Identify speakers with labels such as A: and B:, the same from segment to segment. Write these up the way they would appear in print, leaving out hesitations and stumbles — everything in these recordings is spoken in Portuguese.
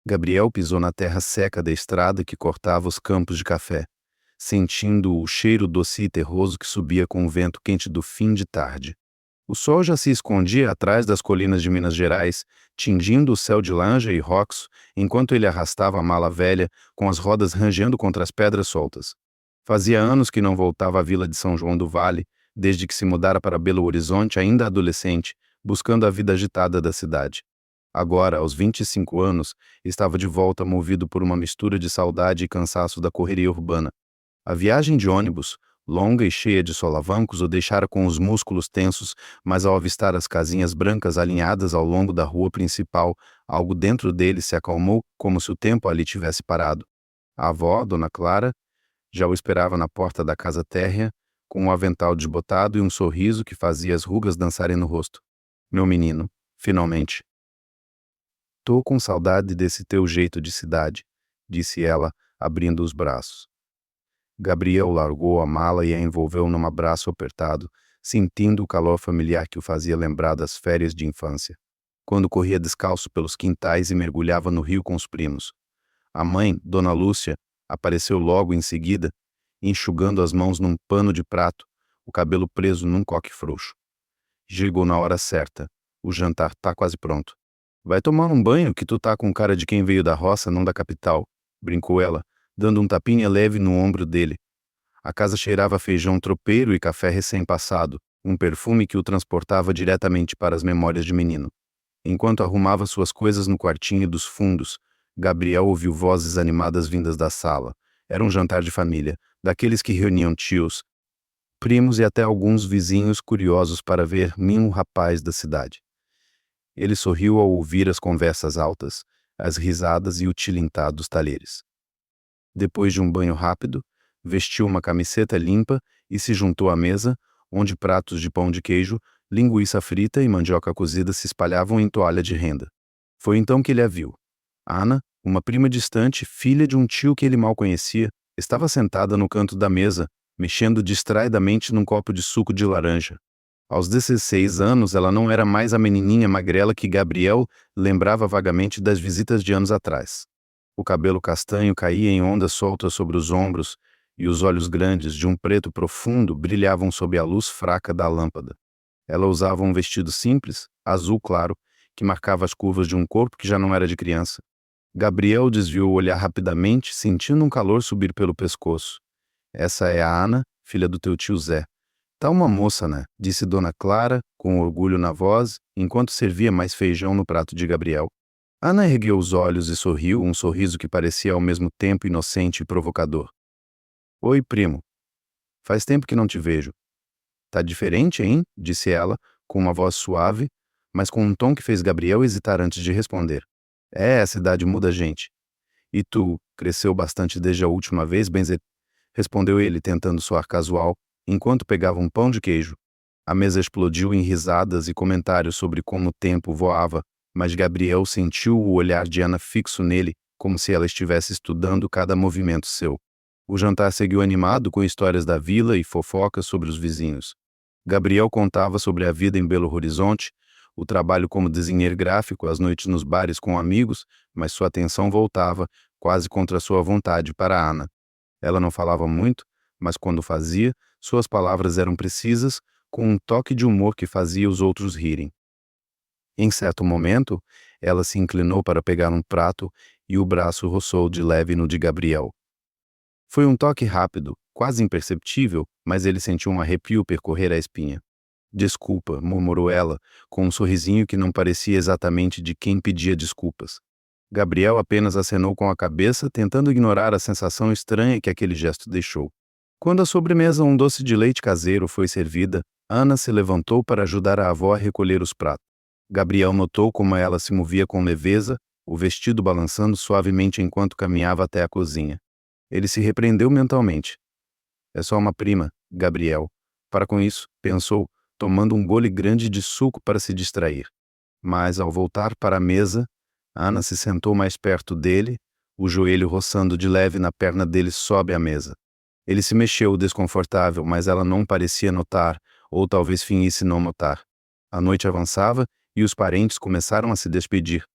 A: Gabriel pisou na terra seca da estrada que cortava os campos de café, sentindo o cheiro doce e terroso que subia com o vento quente do fim de tarde. O sol já se escondia atrás das colinas de Minas Gerais, tingindo o céu de laranja e roxo, enquanto ele arrastava a mala velha, com as rodas rangendo contra as pedras soltas. Fazia anos que não voltava à vila de São João do Vale, desde que se mudara para Belo Horizonte ainda adolescente, buscando a vida agitada da cidade. Agora, aos 25 anos, estava de volta movido por uma mistura de saudade e cansaço da correria urbana. A viagem de ônibus, longa e cheia de solavancos, o deixara com os músculos tensos, mas ao avistar as casinhas brancas alinhadas ao longo da rua principal, algo dentro dele se acalmou como se o tempo ali tivesse parado. A avó, Dona Clara, já o esperava na porta da casa térrea, com um avental desbotado e um sorriso que fazia as rugas dançarem no rosto. Meu menino, finalmente. Tô com saudade desse teu jeito de cidade, disse ela, abrindo os braços. Gabriel largou a mala e a envolveu num abraço apertado, sentindo o calor familiar que o fazia lembrar das férias de infância, quando corria descalço pelos quintais e mergulhava no rio com os primos. A mãe, Dona Lúcia, apareceu logo em seguida, enxugando as mãos num pano de prato, o cabelo preso num coque frouxo. Chegou na hora certa. O jantar tá quase pronto. Vai tomar um banho que tu tá com cara de quem veio da roça, não da capital, brincou ela, dando um tapinha leve no ombro dele. A casa cheirava a feijão tropeiro e café recém-passado, um perfume que o transportava diretamente para as memórias de menino. Enquanto arrumava suas coisas no quartinho dos fundos, Gabriel ouviu vozes animadas vindas da sala. Era um jantar de família, daqueles que reuniam tios, primos e até alguns vizinhos curiosos para ver um rapaz da cidade. Ele sorriu ao ouvir as conversas altas, as risadas e o tilintar dos talheres. Depois de um banho rápido, vestiu uma camiseta limpa e se juntou à mesa, onde pratos de pão de queijo, linguiça frita e mandioca cozida se espalhavam em toalha de renda. Foi então que ele a viu. Ana, uma prima distante, filha de um tio que ele mal conhecia, estava sentada no canto da mesa, mexendo distraidamente num copo de suco de laranja. Aos 16 anos, ela não era mais a menininha magrela que Gabriel lembrava vagamente das visitas de anos atrás. O cabelo castanho caía em ondas soltas sobre os ombros, e os olhos grandes, de um preto profundo, brilhavam sob a luz fraca da lâmpada. Ela usava um vestido simples, azul claro, que marcava as curvas de um corpo que já não era de criança. Gabriel desviou o olhar rapidamente, sentindo um calor subir pelo pescoço. Essa é a Ana, filha do teu tio Zé. Tá uma moça, né? Disse Dona Clara, com orgulho na voz, enquanto servia mais feijão no prato de Gabriel. Ana ergueu os olhos e sorriu, um sorriso que parecia ao mesmo tempo inocente e provocador. Oi, primo. Faz tempo que não te vejo. Tá diferente, hein? Disse ela, com uma voz suave, mas com um tom que fez Gabriel hesitar antes de responder. É, a cidade muda a gente. E tu, cresceu bastante desde a última vez, Benze? Respondeu ele, tentando soar casual, enquanto pegava um pão de queijo. A mesa explodiu em risadas e comentários sobre como o tempo voava, mas Gabriel sentiu o olhar de Ana fixo nele, como se ela estivesse estudando cada movimento seu. O jantar seguiu animado com histórias da vila e fofocas sobre os vizinhos. Gabriel contava sobre a vida em Belo Horizonte, o trabalho como desenhista gráfico, as noites nos bares com amigos, mas sua atenção voltava, quase contra sua vontade, para Ana. Ela não falava muito, mas quando fazia, suas palavras eram precisas, com um toque de humor que fazia os outros rirem. Em certo momento, ela se inclinou para pegar um prato e o braço roçou de leve no de Gabriel. Foi um toque rápido, quase imperceptível, mas ele sentiu um arrepio percorrer a espinha. Desculpa, murmurou ela, com um sorrisinho que não parecia exatamente de quem pedia desculpas. Gabriel apenas acenou com a cabeça, tentando ignorar a sensação estranha que aquele gesto deixou. Quando a sobremesa, um doce de leite caseiro, foi servida, Ana se levantou para ajudar a avó a recolher os pratos. Gabriel notou como ela se movia com leveza, o vestido balançando suavemente enquanto caminhava até a cozinha. Ele se repreendeu mentalmente. É só uma prima, Gabriel. Para com isso, pensou, tomando um gole grande de suco para se distrair. Mas, ao voltar para a mesa, Ana se sentou mais perto dele, o joelho roçando de leve na perna dele sob a mesa. Ele se mexeu desconfortável, mas ela não parecia notar, ou talvez fingisse não notar. A noite avançava e os parentes começaram a se despedir.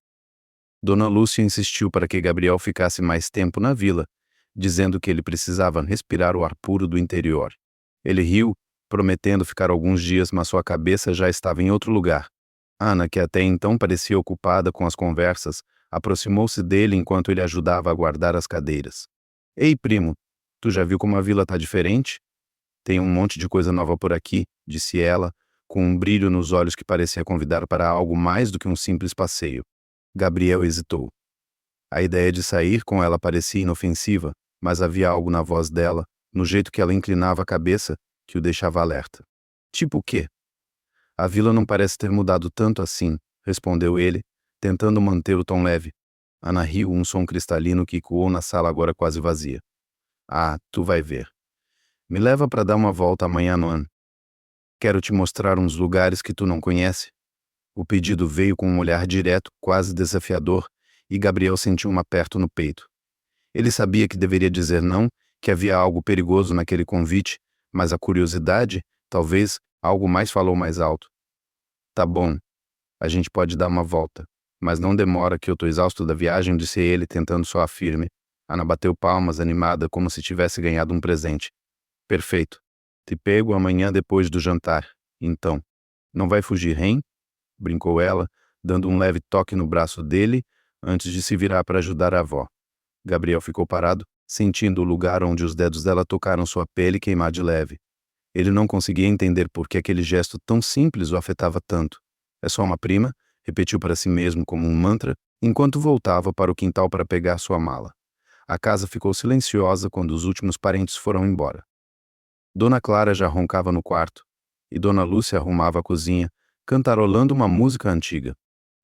A: Dona Lúcia insistiu para que Gabriel ficasse mais tempo na vila, dizendo que ele precisava respirar o ar puro do interior. Ele riu, prometendo ficar alguns dias, mas sua cabeça já estava em outro lugar. Ana, que até então parecia ocupada com as conversas, aproximou-se dele enquanto ele ajudava a guardar as cadeiras. Ei, primo, tu já viu como a vila tá diferente? Tem um monte de coisa nova por aqui, disse ela, com um brilho nos olhos que parecia convidar para algo mais do que um simples passeio. Gabriel hesitou. A ideia de sair com ela parecia inofensiva, mas havia algo na voz dela, no jeito que ela inclinava a cabeça, que o deixava alerta. Tipo o quê? A vila não parece ter mudado tanto assim, respondeu ele, tentando manter o tom leve. Ana riu, um som cristalino que ecoou na sala agora quase vazia. Ah, tu vai ver. Me leva para dar uma volta amanhã, Noan. Quero te mostrar uns lugares que tu não conhece. O pedido veio com um olhar direto, quase desafiador, e Gabriel sentiu um aperto no peito. Ele sabia que deveria dizer não, que havia algo perigoso naquele convite, mas a curiosidade, talvez, algo mais falou mais alto. Tá bom, a gente pode dar uma volta, mas não demora que eu tô exausto da viagem, disse ele, tentando soar firme. Ana bateu palmas, animada, como se tivesse ganhado um presente. Perfeito. Te pego amanhã depois do jantar. Então, não vai fugir, hein? Brincou ela, dando um leve toque no braço dele, antes de se virar para ajudar a avó. Gabriel ficou parado, sentindo o lugar onde os dedos dela tocaram sua pele queimar de leve. Ele não conseguia entender por que aquele gesto tão simples o afetava tanto. É só uma prima, repetiu para si mesmo como um mantra, enquanto voltava para o quintal para pegar sua mala. A casa ficou silenciosa quando os últimos parentes foram embora. Dona Clara já roncava no quarto, e Dona Lúcia arrumava a cozinha, cantarolando uma música antiga.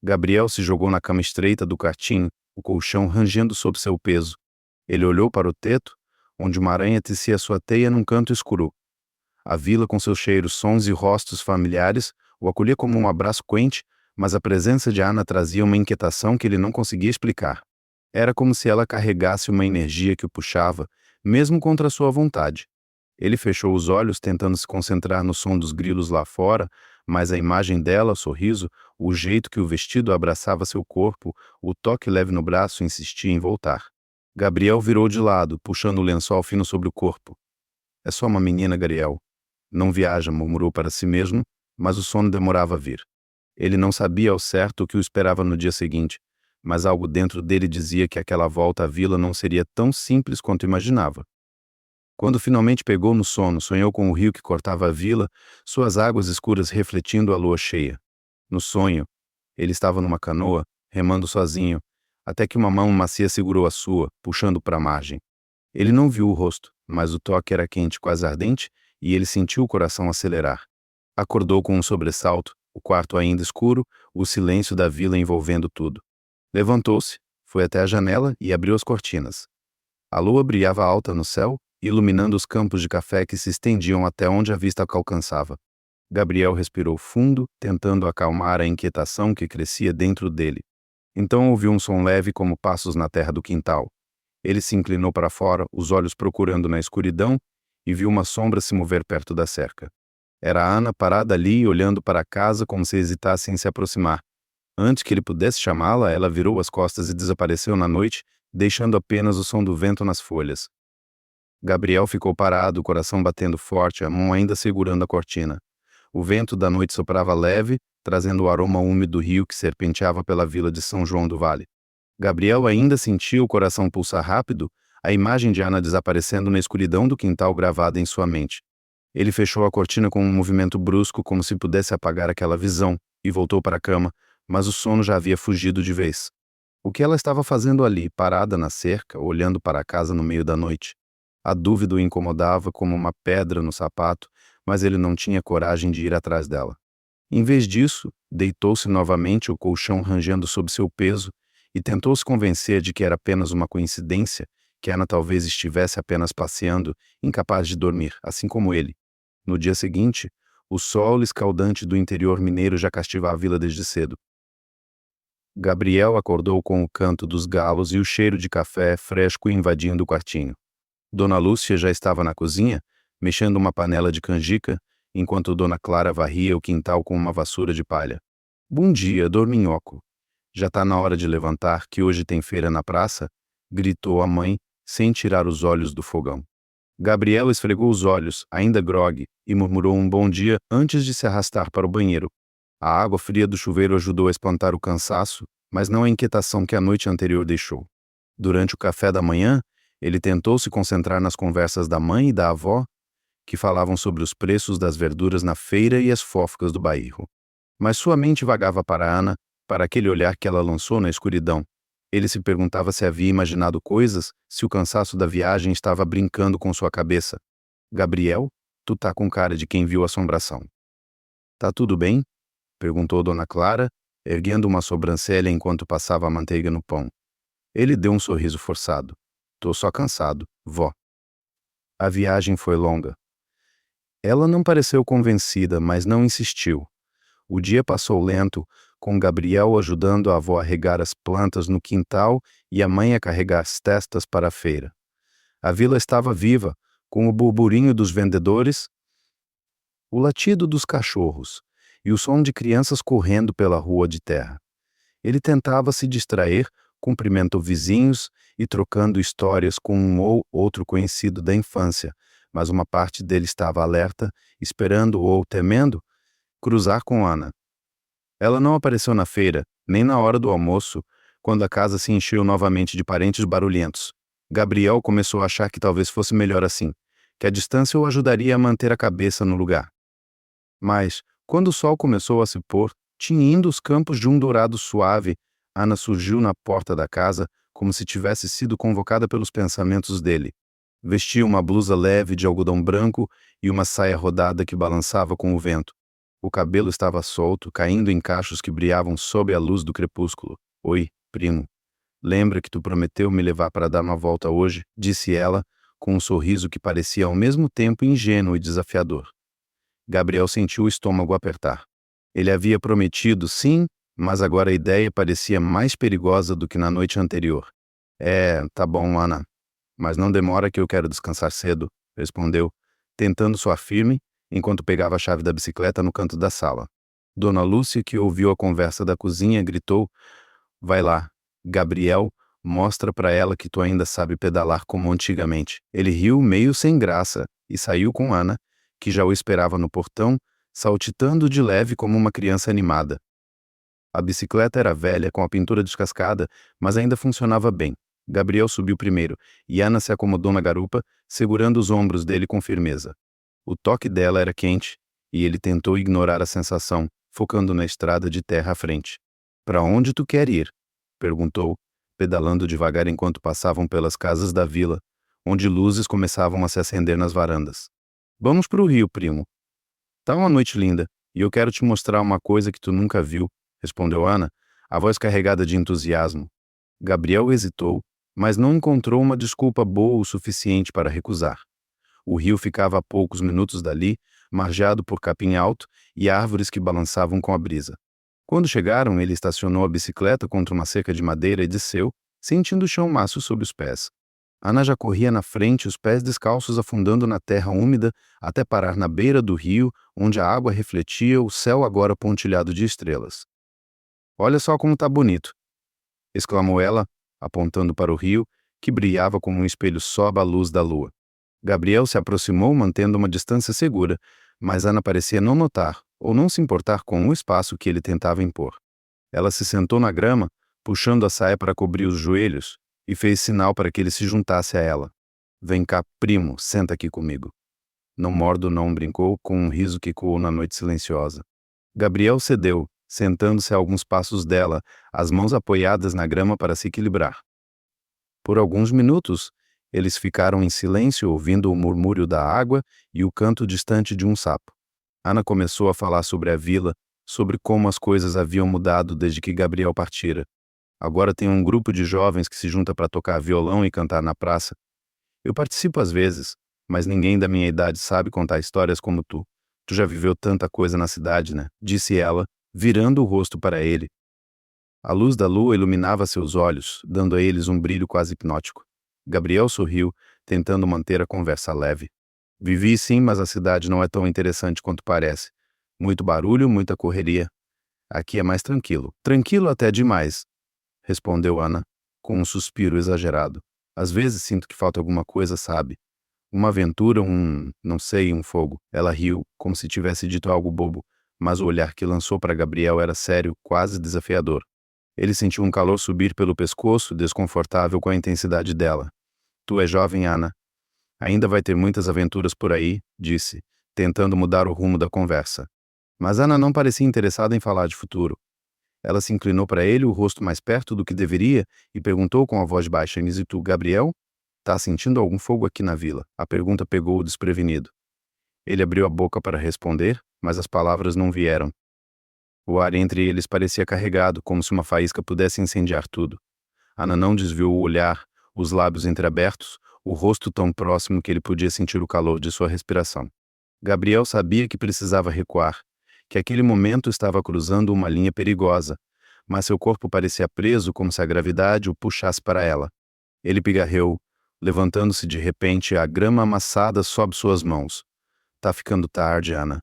A: Gabriel se jogou na cama estreita do quartinho, o colchão rangendo sob seu peso. Ele olhou para o teto, onde uma aranha tecia sua teia num canto escuro. A vila, com seus cheiros, sons e rostos familiares, o acolhia como um abraço quente, mas a presença de Ana trazia uma inquietação que ele não conseguia explicar. Era como se ela carregasse uma energia que o puxava, mesmo contra sua vontade. Ele fechou os olhos tentando se concentrar no som dos grilos lá fora, mas a imagem dela, o sorriso, o jeito que o vestido abraçava seu corpo, o toque leve no braço insistia em voltar. Gabriel virou de lado, puxando o lençol fino sobre o corpo. É só uma menina, Gabriel. Não viaja, murmurou para si mesmo, mas o sono demorava a vir. Ele não sabia ao certo o que o esperava no dia seguinte, mas algo dentro dele dizia que aquela volta à vila não seria tão simples quanto imaginava. Quando finalmente pegou no sono, sonhou com o rio que cortava a vila, suas águas escuras refletindo a lua cheia. No sonho, ele estava numa canoa, remando sozinho, até que uma mão macia segurou a sua, puxando para a margem. Ele não viu o rosto, mas o toque era quente, quase ardente, e ele sentiu o coração acelerar. Acordou com um sobressalto, o quarto ainda escuro, o silêncio da vila envolvendo tudo. Levantou-se, foi até a janela e abriu as cortinas. A lua brilhava alta no céu, iluminando os campos de café que se estendiam até onde a vista alcançava. Gabriel respirou fundo, tentando acalmar a inquietação que crescia dentro dele. Então ouviu um som leve como passos na terra do quintal. Ele se inclinou para fora, os olhos procurando na escuridão, e viu uma sombra se mover perto da cerca. Era a Ana parada ali, olhando para a casa como se hesitasse em se aproximar. Antes que ele pudesse chamá-la, ela virou as costas e desapareceu na noite, deixando apenas o som do vento nas folhas. Gabriel ficou parado, o coração batendo forte, a mão ainda segurando a cortina. O vento da noite soprava leve, trazendo o aroma úmido do rio que serpenteava pela vila de São João do Vale. Gabriel ainda sentia o coração pulsar rápido, a imagem de Ana desaparecendo na escuridão do quintal gravada em sua mente. Ele fechou a cortina com um movimento brusco, como se pudesse apagar aquela visão, e voltou para a cama, mas o sono já havia fugido de vez. O que ela estava fazendo ali, parada na cerca, olhando para a casa no meio da noite? A dúvida o incomodava como uma pedra no sapato, mas ele não tinha coragem de ir atrás dela. Em vez disso, deitou-se novamente, o colchão rangendo sob seu peso, e tentou se convencer de que era apenas uma coincidência, que Ana talvez estivesse apenas passeando, incapaz de dormir, assim como ele. No dia seguinte, o sol escaldante do interior mineiro já castigava a vila desde cedo. Gabriel acordou com o canto dos galos e o cheiro de café fresco invadindo o quartinho. Dona Lúcia já estava na cozinha, mexendo uma panela de canjica, enquanto Dona Clara varria o quintal com uma vassoura de palha. Bom dia, dorminhoco. Já tá na hora de levantar, que hoje tem feira na praça? Gritou a mãe, sem tirar os olhos do fogão. Gabriel esfregou os olhos, ainda grogue, e murmurou um bom dia antes de se arrastar para o banheiro. A água fria do chuveiro ajudou a espantar o cansaço, mas não a inquietação que a noite anterior deixou. Durante o café da manhã, ele tentou se concentrar nas conversas da mãe e da avó, que falavam sobre os preços das verduras na feira e as fofocas do bairro. Mas sua mente vagava para Ana, para aquele olhar que ela lançou na escuridão. Ele se perguntava se havia imaginado coisas, se o cansaço da viagem estava brincando com sua cabeça. Gabriel, tu tá com cara de quem viu assombração. Tá tudo bem? Perguntou Dona Clara, erguendo uma sobrancelha enquanto passava a manteiga no pão. Ele deu um sorriso forçado. Tô só cansado, vó. A viagem foi longa. Ela não pareceu convencida, mas não insistiu. O dia passou lento, com Gabriel ajudando a avó a regar as plantas no quintal e a mãe a carregar as testas para a feira. A vila estava viva, com o burburinho dos vendedores, o latido dos cachorros e o som de crianças correndo pela rua de terra. Ele tentava se distrair, cumprimentou vizinhos e trocando histórias com um ou outro conhecido da infância, mas uma parte dele estava alerta, esperando ou temendo cruzar com Ana. Ela não apareceu na feira, nem na hora do almoço, quando a casa se encheu novamente de parentes barulhentos. Gabriel começou a achar que talvez fosse melhor assim, que a distância o ajudaria a manter a cabeça no lugar. Mas, quando o sol começou a se pôr, tinindo os campos de um dourado suave, Ana surgiu na porta da casa como se tivesse sido convocada pelos pensamentos dele. Vestia uma blusa leve de algodão branco e uma saia rodada que balançava com o vento. O cabelo estava solto, caindo em cachos que brilhavam sob a luz do crepúsculo. Oi, primo. Lembra que tu prometeu me levar para dar uma volta hoje? Disse ela, com um sorriso que parecia ao mesmo tempo ingênuo e desafiador. Gabriel sentiu o estômago apertar. Ele havia prometido, sim, mas agora a ideia parecia mais perigosa do que na noite anterior. Tá bom, Ana. Mas não demora que eu quero descansar cedo, respondeu, tentando soar firme, enquanto pegava a chave da bicicleta no canto da sala. Dona Lúcia, que ouviu a conversa da cozinha, gritou, vai lá, Gabriel, mostra para ela que tu ainda sabe pedalar como antigamente. Ele riu meio sem graça e saiu com Ana, que já o esperava no portão, saltitando de leve como uma criança animada. A bicicleta era velha, com a pintura descascada, mas ainda funcionava bem. Gabriel subiu primeiro, e Ana se acomodou na garupa, segurando os ombros dele com firmeza. O toque dela era quente, e ele tentou ignorar a sensação, focando na estrada de terra à frente. Para onde tu quer ir? Perguntou, pedalando devagar enquanto passavam pelas casas da vila, onde luzes começavam a se acender nas varandas. Vamos para o rio, primo. Tá uma noite linda, e eu quero te mostrar uma coisa que tu nunca viu, respondeu Ana, a voz carregada de entusiasmo. Gabriel hesitou, mas não encontrou uma desculpa boa o suficiente para recusar. O rio ficava a poucos minutos dali, margeado por capim alto e árvores que balançavam com a brisa. Quando chegaram, ele estacionou a bicicleta contra uma cerca de madeira e desceu, sentindo o chão macio sob os pés. Ana já corria na frente, os pés descalços afundando na terra úmida, até parar na beira do rio, onde a água refletia o céu agora pontilhado de estrelas. Olha só como tá bonito, exclamou ela, apontando para o rio, que brilhava como um espelho sob a luz da lua. Gabriel se aproximou mantendo uma distância segura, mas Ana parecia não notar ou não se importar com o espaço que ele tentava impor. Ela se sentou na grama, puxando a saia para cobrir os joelhos, e fez sinal para que ele se juntasse a ela. Vem cá, primo, senta aqui comigo. Não mordo não, brincou, com um riso que ecoou na noite silenciosa. Gabriel cedeu, sentando-se a alguns passos dela, as mãos apoiadas na grama para se equilibrar. Por alguns minutos, eles ficaram em silêncio ouvindo o murmúrio da água e o canto distante de um sapo. Ana começou a falar sobre a vila, sobre como as coisas haviam mudado desde que Gabriel partira. Agora tem um grupo de jovens que se junta para tocar violão e cantar na praça. Eu participo às vezes, mas ninguém da minha idade sabe contar histórias como tu. Tu já viveu tanta coisa na cidade, né? Disse ela, virando o rosto para ele. A luz da lua iluminava seus olhos, dando a eles um brilho quase hipnótico. Gabriel sorriu, tentando manter a conversa leve. Vivi sim, mas a cidade não é tão interessante quanto parece. Muito barulho, muita correria. Aqui é mais tranquilo. Tranquilo até demais, respondeu Ana, com um suspiro exagerado. Às vezes sinto que falta alguma coisa, sabe? Uma aventura, não sei, um fogo. Ela riu, como se tivesse dito algo bobo, mas o olhar que lançou para Gabriel era sério, quase desafiador. Ele sentiu um calor subir pelo pescoço, desconfortável com a intensidade dela. Tu és jovem, Ana. Ainda vai ter muitas aventuras por aí, disse, tentando mudar o rumo da conversa. Mas Ana não parecia interessada em falar de futuro. Ela se inclinou para ele, o rosto mais perto do que deveria, e perguntou com a voz baixa: E tu, Gabriel? Tá sentindo algum fogo aqui na vila? A pergunta pegou-o desprevenido. Ele abriu a boca para responder, mas as palavras não vieram. O ar entre eles parecia carregado, como se uma faísca pudesse incendiar tudo. Ana não desviou o olhar, os lábios entreabertos, o rosto tão próximo que ele podia sentir o calor de sua respiração. Gabriel sabia que precisava recuar, que aquele momento estava cruzando uma linha perigosa, mas seu corpo parecia preso como se a gravidade o puxasse para ela. Ele pigarreou, levantando-se de repente, a grama amassada sob suas mãos. Tá ficando tarde, Ana.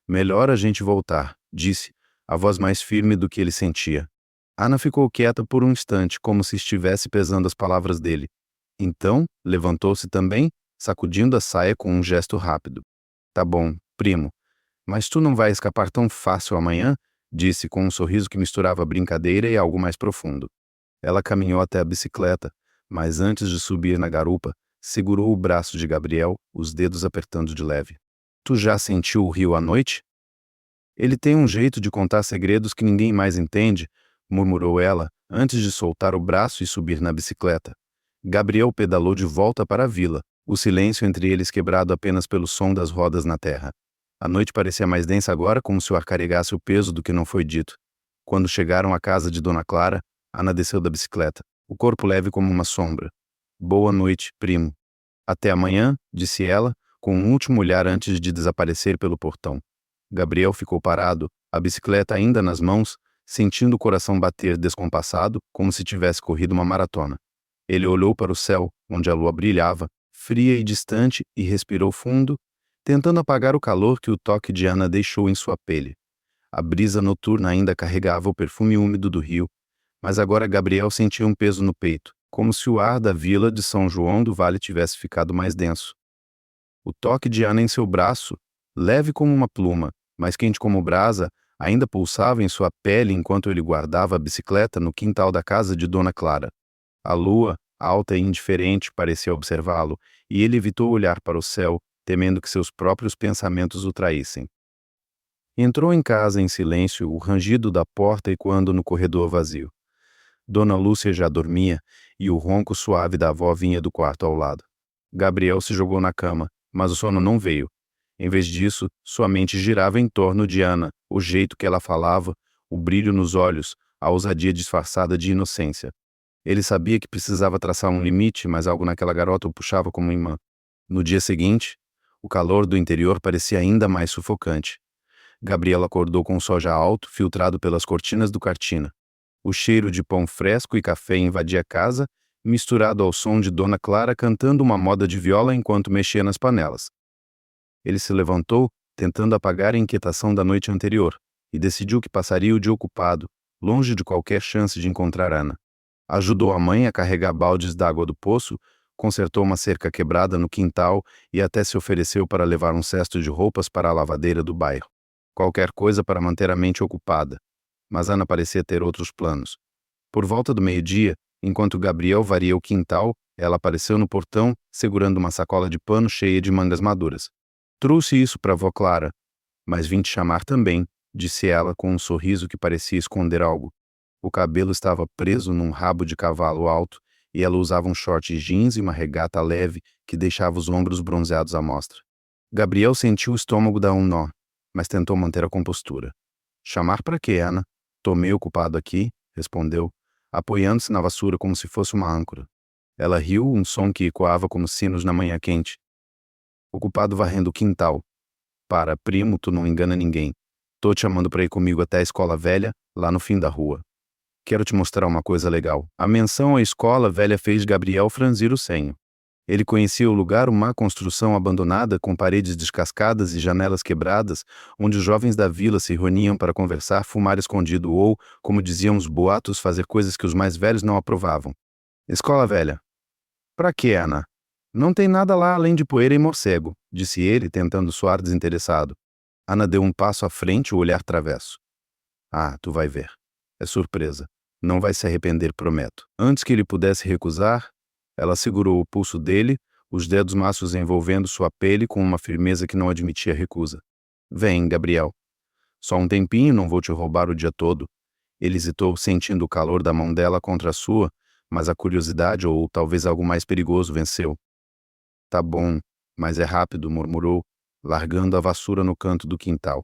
A: Melhor a gente voltar, disse, a voz mais firme do que ele sentia. Ana ficou quieta por um instante, como se estivesse pesando as palavras dele. Então, levantou-se também, sacudindo a saia com um gesto rápido. Tá bom, primo. Mas tu não vai escapar tão fácil amanhã? Disse com um sorriso que misturava brincadeira e algo mais profundo. Ela caminhou até a bicicleta, mas antes de subir na garupa, segurou o braço de Gabriel, os dedos apertando de leve. Tu já sentiu o rio à noite? Ele tem um jeito de contar segredos que ninguém mais entende, murmurou ela, antes de soltar o braço e subir na bicicleta. Gabriel pedalou de volta para a vila, o silêncio entre eles quebrado apenas pelo som das rodas na terra. A noite parecia mais densa agora, como se o ar carregasse o peso do que não foi dito. Quando chegaram à casa de Dona Clara, Ana desceu da bicicleta, o corpo leve como uma sombra. Boa noite, primo. Até amanhã, disse ela, com um último olhar antes de desaparecer pelo portão. Gabriel ficou parado, a bicicleta ainda nas mãos, sentindo o coração bater descompassado, como se tivesse corrido uma maratona. Ele olhou para o céu, onde a lua brilhava, fria e distante, e respirou fundo, tentando apagar o calor que o toque de Ana deixou em sua pele. A brisa noturna ainda carregava o perfume úmido do rio, mas agora Gabriel sentia um peso no peito, como se o ar da vila de São João do Vale tivesse ficado mais denso. O toque de Ana em seu braço, leve como uma pluma, mas quente como brasa, ainda pulsava em sua pele enquanto ele guardava a bicicleta no quintal da casa de Dona Clara. A lua, alta e indiferente, parecia observá-lo, e ele evitou olhar para o céu, temendo que seus próprios pensamentos o traíssem. Entrou em casa em silêncio, o rangido da porta ecoando no corredor vazio. Dona Lúcia já dormia, e o ronco suave da avó vinha do quarto ao lado. Gabriel se jogou na cama, mas o sono não veio. Em vez disso, sua mente girava em torno de Ana, o jeito que ela falava, o brilho nos olhos, a ousadia disfarçada de inocência. Ele sabia que precisava traçar um limite, mas algo naquela garota o puxava como imã. No dia seguinte, o calor do interior parecia ainda mais sufocante. Gabriel acordou com o sol já alto, filtrado pelas cortinas do Cartina. O cheiro de pão fresco e café invadia a casa, misturado ao som de Dona Clara cantando uma moda de viola enquanto mexia nas panelas. Ele se levantou, tentando apagar a inquietação da noite anterior, e decidiu que passaria o dia ocupado, longe de qualquer chance de encontrar Ana. Ajudou a mãe a carregar baldes d'água do poço, consertou uma cerca quebrada no quintal e até se ofereceu para levar um cesto de roupas para a lavadeira do bairro. Qualquer coisa para manter a mente ocupada. Mas Ana parecia ter outros planos. Por volta do meio-dia, enquanto Gabriel varia o quintal, ela apareceu no portão, segurando uma sacola de pano cheia de mangas maduras. Trouxe isso para a avó Clara, mas vim te chamar também, disse ela com um sorriso que parecia esconder algo. O cabelo estava preso num rabo de cavalo alto e ela usava um short jeans e uma regata leve que deixava os ombros bronzeados à mostra. Gabriel sentiu o estômago dar um nó, mas tentou manter a compostura. Chamar para quê, Ana? Tô meio ocupado aqui, respondeu, apoiando-se na vassoura como se fosse uma âncora. Ela riu, um som que ecoava como sinos na manhã quente. Ocupado varrendo o quintal. Para, primo, tu não engana ninguém. Tô te chamando para ir comigo até a escola velha, lá no fim da rua. Quero te mostrar uma coisa legal. A menção à escola velha fez Gabriel franzir o senho. Ele conhecia o lugar, uma construção abandonada com paredes descascadas e janelas quebradas, onde os jovens da vila se reuniam para conversar, fumar escondido ou, como diziam os boatos, fazer coisas que os mais velhos não aprovavam. Escola velha. Pra quê, Ana? Não tem nada lá além de poeira e morcego, disse ele, tentando soar desinteressado. Ana deu um passo à frente, o olhar travesso. Ah, tu vai ver. É surpresa. Não vai se arrepender, prometo. Antes que ele pudesse recusar, ela segurou o pulso dele, os dedos macios envolvendo sua pele com uma firmeza que não admitia recusa. Vem, Gabriel. Só um tempinho, não vou te roubar o dia todo. Ele hesitou, sentindo o calor da mão dela contra a sua, mas a curiosidade, ou talvez algo mais perigoso, venceu. Tá bom, mas é rápido, murmurou, largando a vassoura no canto do quintal.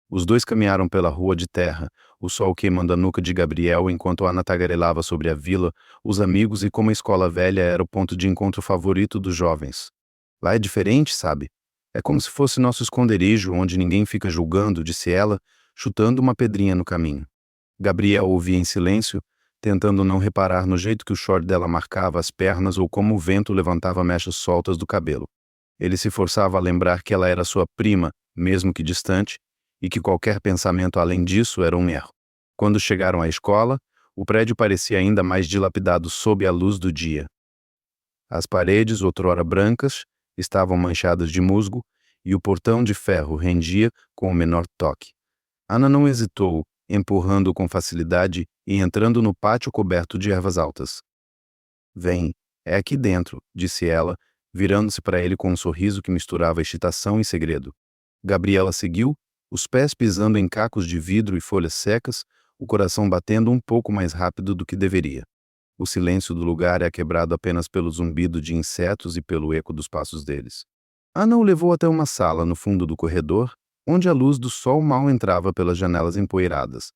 A: Os dois caminharam pela rua de terra, o sol queimando a nuca de Gabriel enquanto Ana tagarelava sobre a vila, os amigos e como a escola velha era o ponto de encontro favorito dos jovens. Lá é diferente, sabe? É como se fosse nosso esconderijo, onde ninguém fica julgando, disse ela, chutando uma pedrinha no caminho. Gabriel ouvia em silêncio, tentando não reparar no jeito que o short dela marcava as pernas ou como o vento levantava mechas soltas do cabelo. Ele se forçava a lembrar que ela era sua prima, mesmo que distante, e que qualquer pensamento além disso era um erro. Quando chegaram à escola, o prédio parecia ainda mais dilapidado sob a luz do dia. As paredes, outrora brancas, estavam manchadas de musgo e o portão de ferro rendia com o menor toque. Ana não hesitou, empurrando-o com facilidade e entrando no pátio coberto de ervas altas. Vem, é aqui dentro, disse ela, virando-se para ele com um sorriso que misturava excitação e segredo. Gabriela seguiu, os pés pisando em cacos de vidro e folhas secas, o coração batendo um pouco mais rápido do que deveria. O silêncio do lugar é quebrado apenas pelo zumbido de insetos e pelo eco dos passos deles. Ana o levou até uma sala no fundo do corredor, onde a luz do sol mal entrava pelas janelas empoeiradas.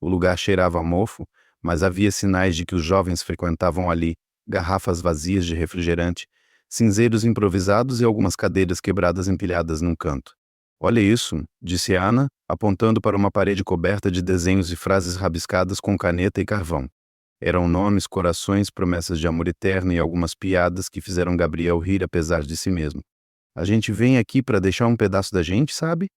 A: O lugar cheirava a mofo, mas havia sinais de que os jovens frequentavam ali, garrafas vazias de refrigerante, cinzeiros improvisados e algumas cadeiras quebradas empilhadas num canto. Olha isso, disse Ana, apontando para uma parede coberta de desenhos e frases rabiscadas com caneta e carvão. Eram nomes, corações, promessas de amor eterno e algumas piadas que fizeram Gabriel rir apesar de si mesmo. A gente vem aqui para deixar um pedaço da gente, sabe?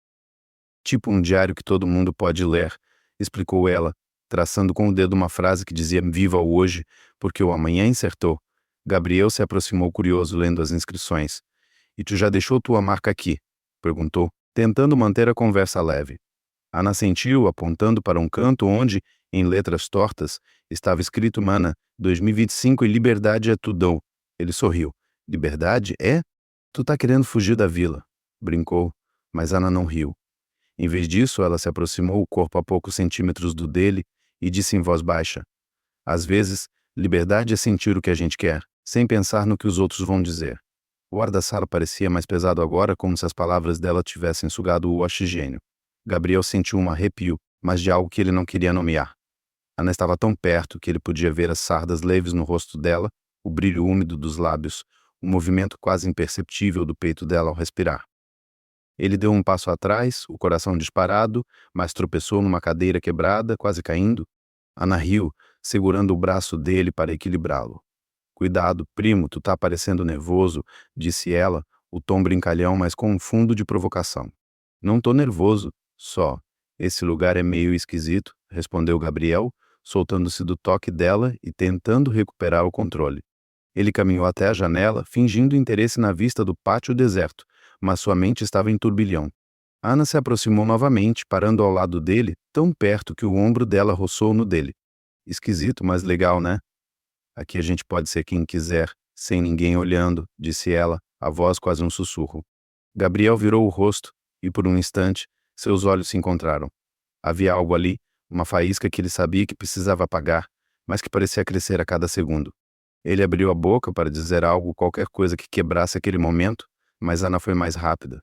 A: Tipo um diário que todo mundo pode ler, explicou ela, traçando com o dedo uma frase que dizia viva o hoje, porque o amanhã insertou. Gabriel se aproximou curioso lendo as inscrições. E tu já deixou tua marca aqui? Perguntou, tentando manter a conversa leve. Ana sentiu, apontando para um canto onde, em letras tortas, estava escrito Mana, 2025 e liberdade é tudão. Ele sorriu. Liberdade é? Tu tá querendo fugir da vila. Brincou, mas Ana não riu. Em vez disso, ela se aproximou o corpo a poucos centímetros do dele e disse em voz baixa. Às vezes, liberdade é sentir o que a gente quer, sem pensar no que os outros vão dizer. O ar da sala parecia mais pesado agora, como se as palavras dela tivessem sugado o oxigênio. Gabriel sentiu um arrepio, mas de algo que ele não queria nomear. Ana estava tão perto que ele podia ver as sardas leves no rosto dela, o brilho úmido dos lábios, o movimento quase imperceptível do peito dela ao respirar. Ele deu um passo atrás, o coração disparado, mas tropeçou numa cadeira quebrada, quase caindo. Ana riu, segurando o braço dele para equilibrá-lo. Cuidado, primo, tu tá parecendo nervoso, disse ela, o tom brincalhão, mas com um fundo de provocação. Não tô nervoso, só. Esse lugar é meio esquisito, respondeu Gabriel, soltando-se do toque dela e tentando recuperar o controle. Ele caminhou até a janela, fingindo interesse na vista do pátio deserto, mas sua mente estava em turbilhão. Ana se aproximou novamente, parando ao lado dele, tão perto que o ombro dela roçou no dele. Esquisito, mas legal, né? Aqui a gente pode ser quem quiser, sem ninguém olhando, disse ela, a voz quase um sussurro. Gabriel virou o rosto, e por um instante, seus olhos se encontraram. Havia algo ali, uma faísca que ele sabia que precisava apagar, mas que parecia crescer a cada segundo. Ele abriu a boca para dizer algo, qualquer coisa que quebrasse aquele momento, mas Ana foi mais rápida.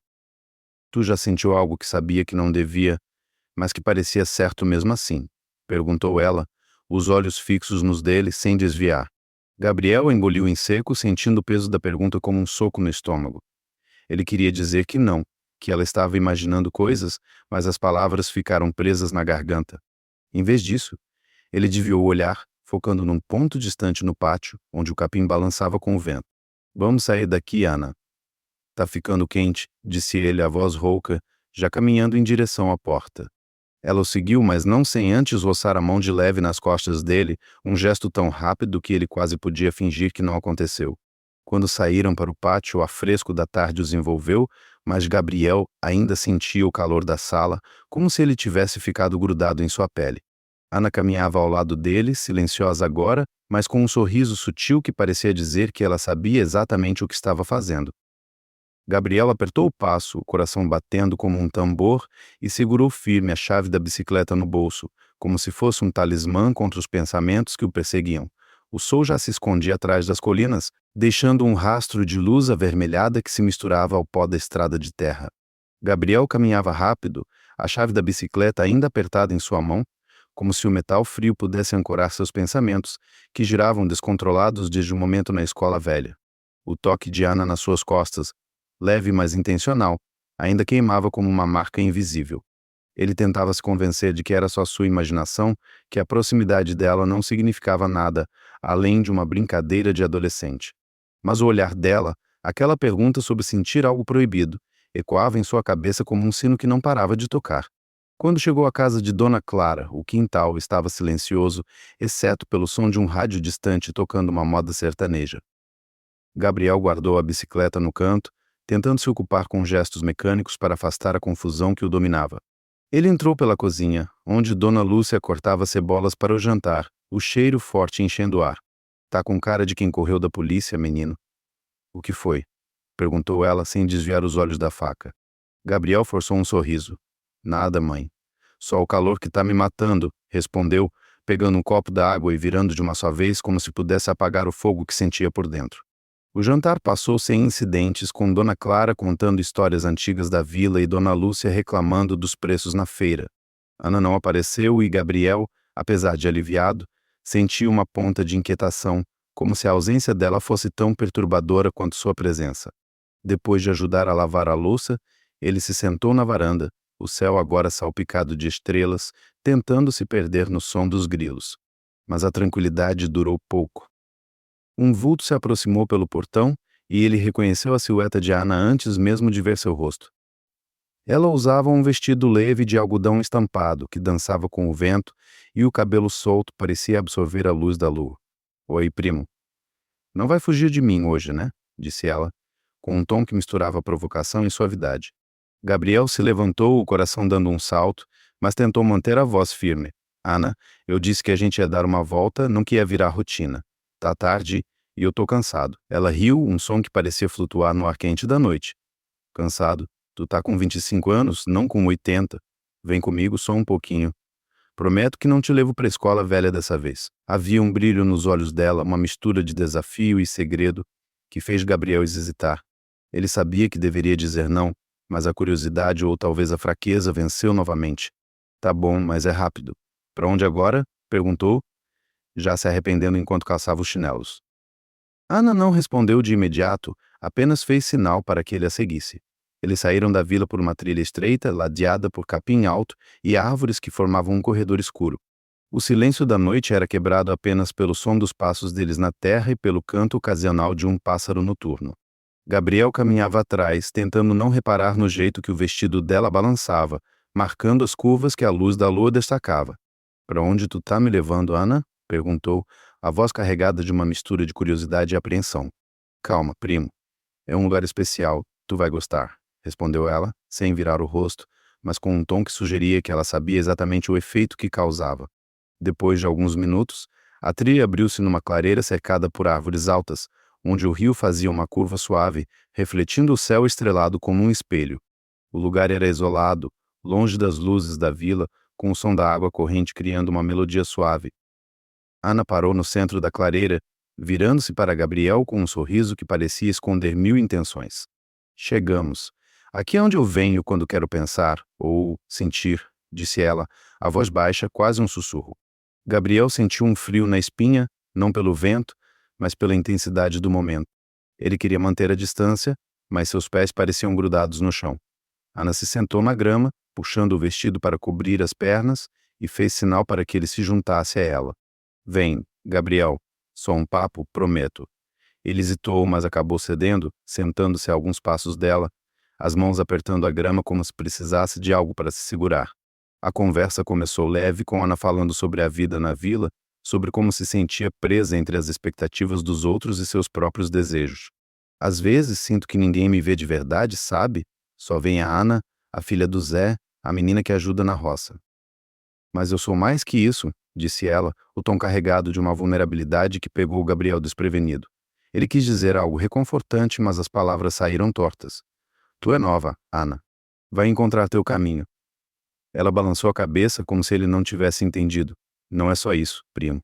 A: Tu já sentiu algo que sabia que não devia, mas que parecia certo mesmo assim? Perguntou ela, os olhos fixos nos dele sem desviar. Gabriel engoliu em seco, sentindo o peso da pergunta como um soco no estômago. Ele queria dizer que não, que ela estava imaginando coisas, mas as palavras ficaram presas na garganta. Em vez disso, ele desviou o olhar, focando num ponto distante no pátio, onde o capim balançava com o vento. Vamos sair daqui, Ana. Tá ficando quente, disse ele a voz rouca, já caminhando em direção à porta. Ela o seguiu, mas não sem antes roçar a mão de leve nas costas dele, um gesto tão rápido que ele quase podia fingir que não aconteceu. Quando saíram para o pátio, o afresco da tarde os envolveu, mas Gabriel ainda sentia o calor da sala, como se ele tivesse ficado grudado em sua pele. Ana caminhava ao lado dele, silenciosa agora, mas com um sorriso sutil que parecia dizer que ela sabia exatamente o que estava fazendo. Gabriel apertou o passo, o coração batendo como um tambor, e segurou firme a chave da bicicleta no bolso, como se fosse um talismã contra os pensamentos que o perseguiam. O sol já se escondia atrás das colinas, deixando um rastro de luz avermelhada que se misturava ao pó da estrada de terra. Gabriel caminhava rápido, a chave da bicicleta ainda apertada em sua mão, como se o metal frio pudesse ancorar seus pensamentos, que giravam descontrolados desde o momento na escola velha. O toque de Ana nas suas costas, leve mas intencional, ainda queimava como uma marca invisível. Ele tentava se convencer de que era só sua imaginação, que a proximidade dela não significava nada, além de uma brincadeira de adolescente. Mas o olhar dela, aquela pergunta sobre sentir algo proibido, ecoava em sua cabeça como um sino que não parava de tocar. Quando chegou à casa de Dona Clara, o quintal estava silencioso, exceto pelo som de um rádio distante tocando uma moda sertaneja. Gabriel guardou a bicicleta no canto, tentando se ocupar com gestos mecânicos para afastar a confusão que o dominava. Ele entrou pela cozinha, onde Dona Lúcia cortava cebolas para o jantar, o cheiro forte enchendo o ar. Tá com cara de quem correu da polícia, menino. O que foi? Perguntou ela sem desviar os olhos da faca. Gabriel forçou um sorriso. Nada, mãe. Só o calor que tá me matando, respondeu, pegando um copo d'água e virando de uma só vez como se pudesse apagar o fogo que sentia por dentro. O jantar passou sem incidentes, com Dona Clara contando histórias antigas da vila e Dona Lúcia reclamando dos preços na feira. Ana não apareceu e Gabriel, apesar de aliviado, sentia uma ponta de inquietação, como se a ausência dela fosse tão perturbadora quanto sua presença. Depois de ajudar a lavar a louça, ele se sentou na varanda, o céu agora salpicado de estrelas, tentando se perder no som dos grilos. Mas a tranquilidade durou pouco. Um vulto se aproximou pelo portão e ele reconheceu a silhueta de Ana antes mesmo de ver seu rosto. Ela usava um vestido leve de algodão estampado que dançava com o vento e o cabelo solto parecia absorver a luz da lua. Oi, primo. Não vai fugir de mim hoje, né? Disse ela, com um tom que misturava provocação e suavidade. Gabriel se levantou, o coração dando um salto, mas tentou manter a voz firme. Ana, eu disse que a gente ia dar uma volta, não que ia virar rotina. Tá tarde e eu tô cansado. Ela riu, um som que parecia flutuar no ar quente da noite. Cansado? Tu tá com 25 anos, não com 80. Vem comigo só um pouquinho. Prometo que não te levo pra escola velha dessa vez. Havia um brilho nos olhos dela, uma mistura de desafio e segredo, que fez Gabriel hesitar. Ele sabia que deveria dizer não, mas a curiosidade ou talvez a fraqueza venceu novamente. Tá bom, mas é rápido. Pra onde agora? Perguntou, já se arrependendo enquanto calçava os chinelos. Ana não respondeu de imediato, apenas fez sinal para que ele a seguisse. Eles saíram da vila por uma trilha estreita, ladeada por capim alto e árvores que formavam um corredor escuro. O silêncio da noite era quebrado apenas pelo som dos passos deles na terra e pelo canto ocasional de um pássaro noturno. Gabriel caminhava atrás, tentando não reparar no jeito que o vestido dela balançava, marcando as curvas que a luz da lua destacava. Para onde tu tá me levando, Ana? Perguntou, a voz carregada de uma mistura de curiosidade e apreensão. Calma, primo. É um lugar especial, tu vai gostar, respondeu ela, sem virar o rosto, mas com um tom que sugeria que ela sabia exatamente o efeito que causava. Depois de alguns minutos, a trilha abriu-se numa clareira cercada por árvores altas, onde o rio fazia uma curva suave, refletindo o céu estrelado como um espelho. O lugar era isolado, longe das luzes da vila, com o som da água corrente criando uma melodia suave. Ana parou no centro da clareira, virando-se para Gabriel com um sorriso que parecia esconder mil intenções. Chegamos. Aqui é onde eu venho quando quero pensar, ou sentir, disse ela, a voz baixa, quase um sussurro. Gabriel sentiu um frio na espinha, não pelo vento, mas pela intensidade do momento. Ele queria manter a distância, mas seus pés pareciam grudados no chão. Ana se sentou na grama, puxando o vestido para cobrir as pernas, e fez sinal para que ele se juntasse a ela. Vem, Gabriel. Só um papo, prometo. Ele hesitou, mas acabou cedendo, sentando-se a alguns passos dela, as mãos apertando a grama como se precisasse de algo para se segurar. A conversa começou leve, com Ana falando sobre a vida na vila, sobre como se sentia presa entre as expectativas dos outros e seus próprios desejos. Às vezes sinto que ninguém me vê de verdade, sabe? Só vem a Ana, a filha do Zé, a menina que ajuda na roça. Mas eu sou mais que isso, disse ela, o tom carregado de uma vulnerabilidade que pegou o Gabriel desprevenido. Ele quis dizer algo reconfortante, mas as palavras saíram tortas. Tu é nova, Ana. Vai encontrar teu caminho. Ela balançou a cabeça como se ele não tivesse entendido. Não é só isso, primo.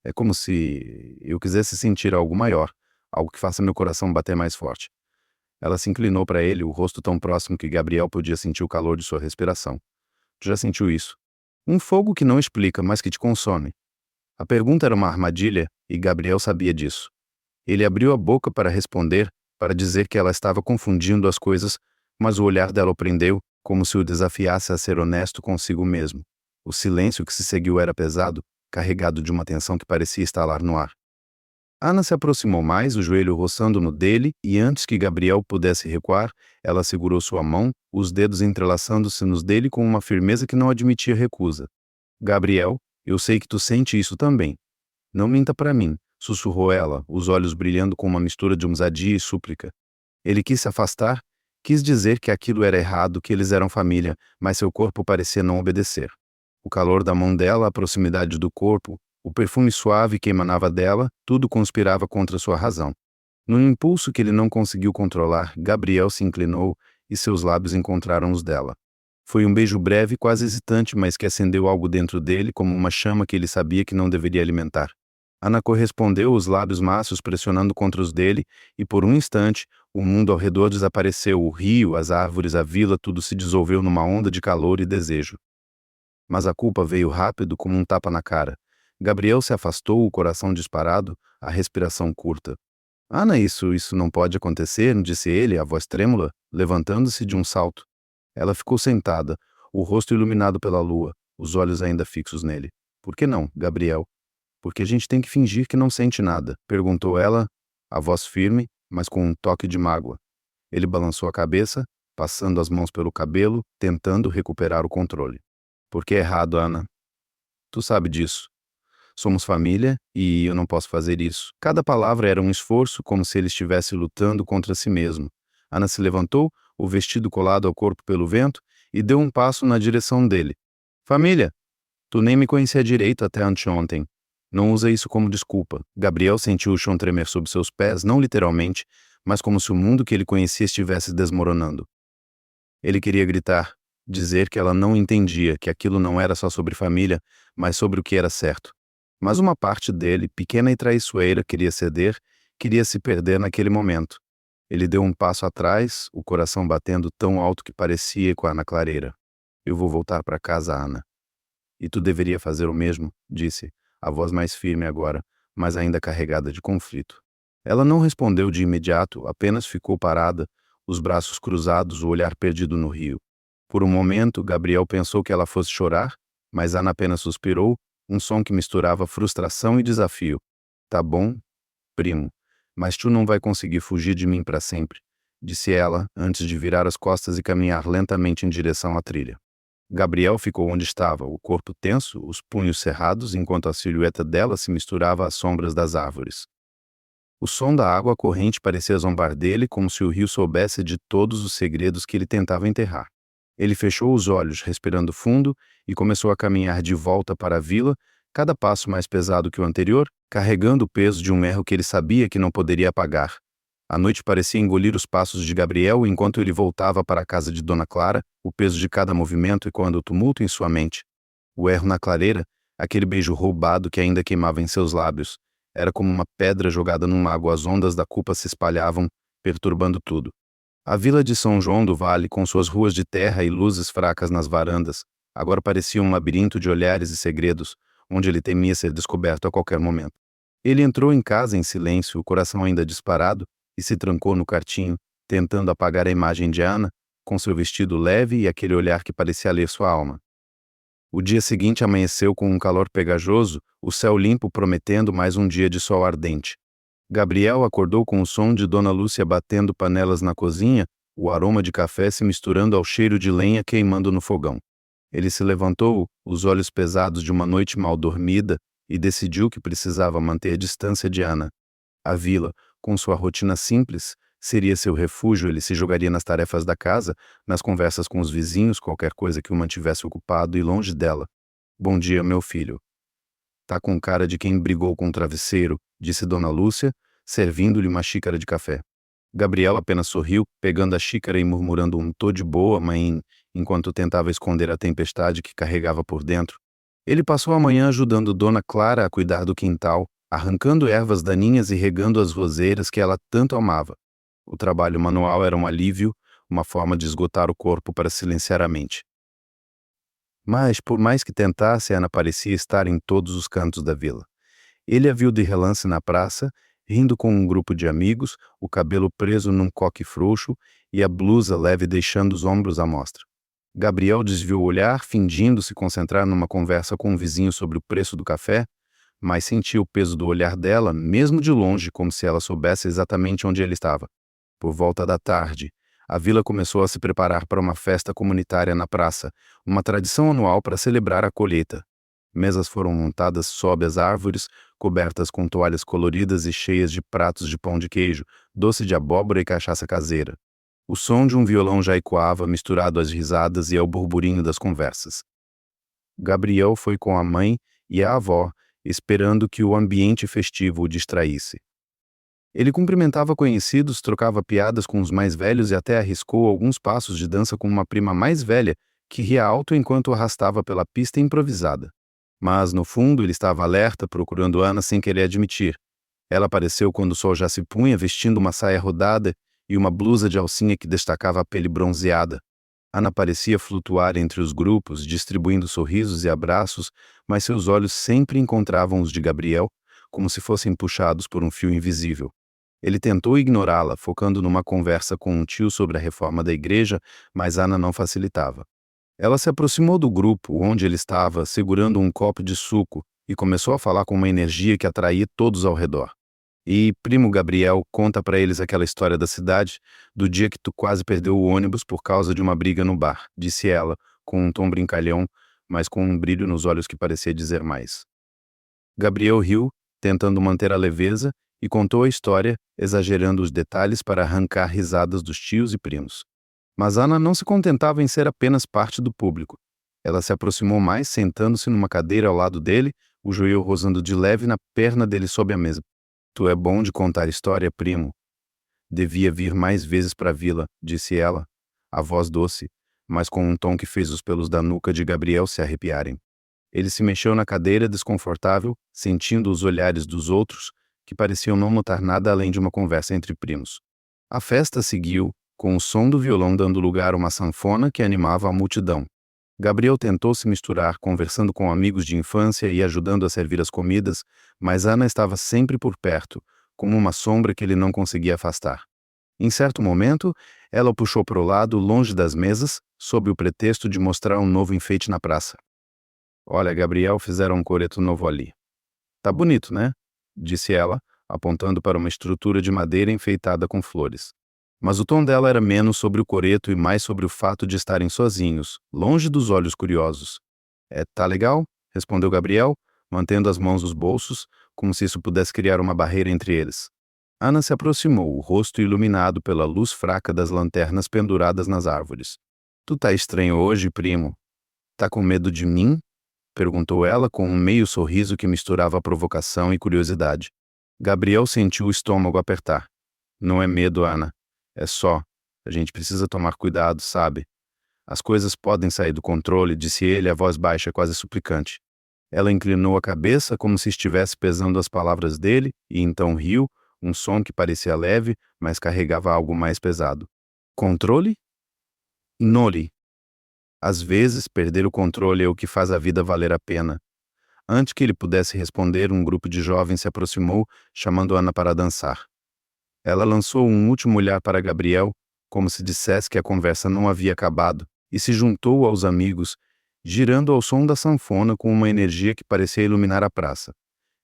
A: É como se eu quisesse sentir algo maior, algo que faça meu coração bater mais forte. Ela se inclinou para ele, o rosto tão próximo que Gabriel podia sentir o calor de sua respiração. Tu já sentiu isso? Um fogo que não explica, mas que te consome. A pergunta era uma armadilha, e Gabriel sabia disso. Ele abriu a boca para responder, para dizer que ela estava confundindo as coisas, mas o olhar dela o prendeu, como se o desafiasse a ser honesto consigo mesmo. O silêncio que se seguiu era pesado, carregado de uma tensão que parecia estalar no ar. Ana se aproximou mais, o joelho roçando no dele, e antes que Gabriel pudesse recuar, ela segurou sua mão, os dedos entrelaçando-se nos dele com uma firmeza que não admitia recusa. Gabriel, eu sei que tu sente isso também. Não minta para mim, sussurrou ela, os olhos brilhando com uma mistura de ousadia e súplica. Ele quis se afastar, quis dizer que aquilo era errado, que eles eram família, mas seu corpo parecia não obedecer. O calor da mão dela, a proximidade do corpo, o perfume suave que emanava dela, tudo conspirava contra sua razão. Num impulso que ele não conseguiu controlar, Gabriel se inclinou e seus lábios encontraram os dela. Foi um beijo breve, quase hesitante, mas que acendeu algo dentro dele como uma chama que ele sabia que não deveria alimentar. Ana correspondeu, os lábios macios pressionando contra os dele, e por um instante, o mundo ao redor desapareceu, o rio, as árvores, a vila, tudo se dissolveu numa onda de calor e desejo. Mas a culpa veio rápido como um tapa na cara. Gabriel se afastou, o coração disparado, a respiração curta. Ana, isso não pode acontecer, disse ele, a voz trêmula, levantando-se de um salto. Ela ficou sentada, o rosto iluminado pela lua, os olhos ainda fixos nele. Por que não, Gabriel? Porque a gente tem que fingir que não sente nada, perguntou ela, a voz firme, mas com um toque de mágoa. Ele balançou a cabeça, passando as mãos pelo cabelo, tentando recuperar o controle. Por que é errado, Ana? Tu sabe disso. Somos família e eu não posso fazer isso. Cada palavra era um esforço, como se ele estivesse lutando contra si mesmo. Ana se levantou, o vestido colado ao corpo pelo vento, e deu um passo na direção dele. Família, tu nem me conhecia direito até anteontem. Não usa isso como desculpa. Gabriel sentiu o chão tremer sob seus pés, não literalmente, mas como se o mundo que ele conhecia estivesse desmoronando. Ele queria gritar, dizer que ela não entendia, que aquilo não era só sobre família, mas sobre o que era certo. Mas uma parte dele, pequena e traiçoeira, queria ceder, queria se perder naquele momento. Ele deu um passo atrás, o coração batendo tão alto que parecia ecoar na clareira. Eu vou voltar para casa, Ana. E tu deveria fazer o mesmo, disse, a voz mais firme agora, mas ainda carregada de conflito. Ela não respondeu de imediato, apenas ficou parada, os braços cruzados, o olhar perdido no rio. Por um momento, Gabriel pensou que ela fosse chorar, mas Ana apenas suspirou, um som que misturava frustração e desafio. Tá bom, primo, mas tu não vai conseguir fugir de mim para sempre, disse ela, antes de virar as costas e caminhar lentamente em direção à trilha. Gabriel ficou onde estava, o corpo tenso, os punhos cerrados, enquanto a silhueta dela se misturava às sombras das árvores. O som da água corrente parecia zombar dele, como se o rio soubesse de todos os segredos que ele tentava enterrar. Ele fechou os olhos, respirando fundo, e começou a caminhar de volta para a vila, cada passo mais pesado que o anterior, carregando o peso de um erro que ele sabia que não poderia apagar. A noite parecia engolir os passos de Gabriel enquanto ele voltava para a casa de Dona Clara, o peso de cada movimento ecoando o tumulto em sua mente. O erro na clareira, aquele beijo roubado que ainda queimava em seus lábios, era como uma pedra jogada num lago, as ondas da culpa se espalhavam, perturbando tudo. A vila de São João do Vale, com suas ruas de terra e luzes fracas nas varandas, agora parecia um labirinto de olhares e segredos, onde ele temia ser descoberto a qualquer momento. Ele entrou em casa em silêncio, o coração ainda disparado, e se trancou no quartinho, tentando apagar a imagem de Ana, com seu vestido leve e aquele olhar que parecia ler sua alma. O dia seguinte amanheceu com um calor pegajoso, o céu limpo prometendo mais um dia de sol ardente. Gabriel acordou com o som de Dona Lúcia batendo panelas na cozinha, o aroma de café se misturando ao cheiro de lenha queimando no fogão. Ele se levantou, os olhos pesados de uma noite mal dormida, e decidiu que precisava manter a distância de Ana. A vila, com sua rotina simples, seria seu refúgio. Ele se jogaria nas tarefas da casa, nas conversas com os vizinhos, qualquer coisa que o mantivesse ocupado e longe dela. "Bom dia, meu filho." "Tá com cara de quem brigou com o travesseiro", disse Dona Lúcia, servindo-lhe uma xícara de café. Gabriel apenas sorriu, pegando a xícara e murmurando um "tô de boa, mãe", enquanto tentava esconder a tempestade que carregava por dentro. Ele passou a manhã ajudando Dona Clara a cuidar do quintal, arrancando ervas daninhas e regando as roseiras que ela tanto amava. O trabalho manual era um alívio, uma forma de esgotar o corpo para silenciar a mente. Mas, por mais que tentasse, Ana parecia estar em todos os cantos da vila. Ele a viu de relance na praça, rindo com um grupo de amigos, o cabelo preso num coque frouxo e a blusa leve deixando os ombros à mostra. Gabriel desviou o olhar, fingindo se concentrar numa conversa com um vizinho sobre o preço do café, mas sentia o peso do olhar dela, mesmo de longe, como se ela soubesse exatamente onde ele estava. Por volta da tarde, a vila começou a se preparar para uma festa comunitária na praça, uma tradição anual para celebrar a colheita. Mesas foram montadas sob as árvores, cobertas com toalhas coloridas e cheias de pratos de pão de queijo, doce de abóbora e cachaça caseira. O som de um violão já ecoava, misturado às risadas e ao burburinho das conversas. Gabriel foi com a mãe e a avó, esperando que o ambiente festivo o distraísse. Ele cumprimentava conhecidos, trocava piadas com os mais velhos e até arriscou alguns passos de dança com uma prima mais velha, que ria alto enquanto o arrastava pela pista improvisada. Mas, no fundo, ele estava alerta, procurando Ana sem querer admitir. Ela apareceu quando o sol já se punha, vestindo uma saia rodada e uma blusa de alcinha que destacava a pele bronzeada. Ana parecia flutuar entre os grupos, distribuindo sorrisos e abraços, mas seus olhos sempre encontravam os de Gabriel, como se fossem puxados por um fio invisível. Ele tentou ignorá-la, focando numa conversa com um tio sobre a reforma da igreja, mas Ana não facilitava. Ela se aproximou do grupo onde ele estava, segurando um copo de suco, e começou a falar com uma energia que atraía todos ao redor. "E, primo Gabriel, conta pra eles aquela história da cidade, do dia que tu quase perdeu o ônibus por causa de uma briga no bar", disse ela, com um tom brincalhão, mas com um brilho nos olhos que parecia dizer mais. Gabriel riu, tentando manter a leveza, e contou a história, exagerando os detalhes para arrancar risadas dos tios e primos. Mas Ana não se contentava em ser apenas parte do público. Ela se aproximou mais, sentando-se numa cadeira ao lado dele, o joelho rosando de leve na perna dele sob a mesa. "Tu é bom de contar história, primo. Devia vir mais vezes para a vila", disse ela, a voz doce, mas com um tom que fez os pelos da nuca de Gabriel se arrepiarem. Ele se mexeu na cadeira, desconfortável, sentindo os olhares dos outros, que pareciam não notar nada além de uma conversa entre primos. A festa seguiu, com o som do violão dando lugar a uma sanfona que animava a multidão. Gabriel tentou se misturar, conversando com amigos de infância e ajudando a servir as comidas, mas Ana estava sempre por perto, como uma sombra que ele não conseguia afastar. Em certo momento, ela o puxou para o lado, longe das mesas, sob o pretexto de mostrar um novo enfeite na praça. "Olha, Gabriel, fizeram um coreto novo ali. Tá bonito, né?", disse ela, apontando para uma estrutura de madeira enfeitada com flores. Mas o tom dela era menos sobre o coreto e mais sobre o fato de estarem sozinhos, longe dos olhos curiosos. Tá legal?", respondeu Gabriel, mantendo as mãos nos bolsos, como se isso pudesse criar uma barreira entre eles. Ana se aproximou, o rosto iluminado pela luz fraca das lanternas penduradas nas árvores. "Tu tá estranho hoje, primo? Tá com medo de mim?", perguntou ela com um meio sorriso que misturava provocação e curiosidade. Gabriel sentiu o estômago apertar. "Não é medo, Ana. É só. A gente precisa tomar cuidado, sabe? As coisas podem sair do controle", disse ele, a voz baixa, quase suplicante. Ela inclinou a cabeça como se estivesse pesando as palavras dele e então riu, um som que parecia leve, mas carregava algo mais pesado. "Controle? Noli. Às vezes, perder o controle é o que faz a vida valer a pena." Antes que ele pudesse responder, um grupo de jovens se aproximou, chamando Ana para dançar. Ela lançou um último olhar para Gabriel, como se dissesse que a conversa não havia acabado, e se juntou aos amigos, girando ao som da sanfona com uma energia que parecia iluminar a praça.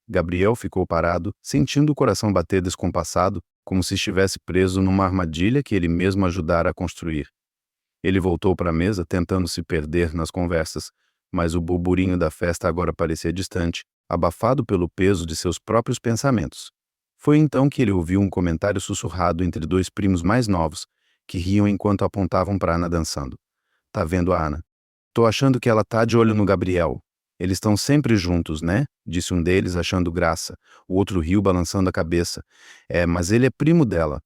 A: Gabriel ficou parado, sentindo o coração bater descompassado, como se estivesse preso numa armadilha que ele mesmo ajudara a construir. Ele voltou para a mesa, tentando se perder nas conversas, mas o burburinho da festa agora parecia distante, abafado pelo peso de seus próprios pensamentos. Foi então que ele ouviu um comentário sussurrado entre dois primos mais novos, que riam enquanto apontavam para Ana dançando. Tá vendo a Ana? Tô achando que ela tá de olho no Gabriel. Eles estão sempre juntos, né? Disse um deles, achando graça. O outro riu, balançando a cabeça. É, mas ele é primo dela.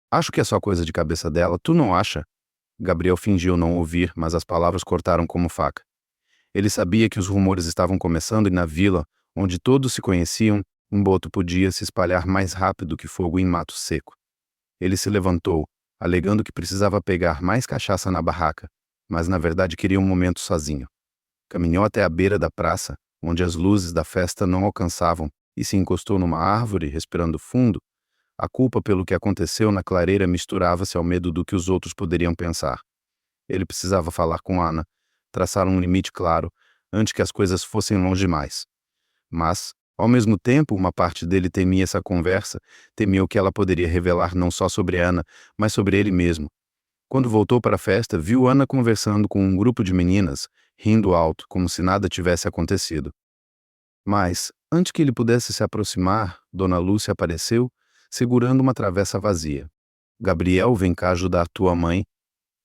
A: Acho que é só coisa de cabeça dela, tu não acha? Gabriel fingiu não ouvir, mas as palavras cortaram como faca. Ele sabia que os rumores estavam começando e na vila, onde todos se conheciam, um boato podia se espalhar mais rápido que fogo em mato seco. Ele se levantou, alegando que precisava pegar mais cachaça na barraca, mas na verdade queria um momento sozinho. Caminhou até a beira da praça, onde as luzes da festa não alcançavam, e se encostou numa árvore, respirando fundo. A culpa pelo que aconteceu na clareira misturava-se ao medo do que os outros poderiam pensar. Ele precisava falar com Ana, traçar um limite claro, antes que as coisas fossem longe demais. Mas, ao mesmo tempo, uma parte dele temia essa conversa, temia o que ela poderia revelar não só sobre Ana, mas sobre ele mesmo. Quando voltou para a festa, viu Ana conversando com um grupo de meninas, rindo alto, como se nada tivesse acontecido. Mas, antes que ele pudesse se aproximar, Dona Lúcia apareceu, segurando uma travessa vazia. Gabriel, vem cá ajudar tua mãe.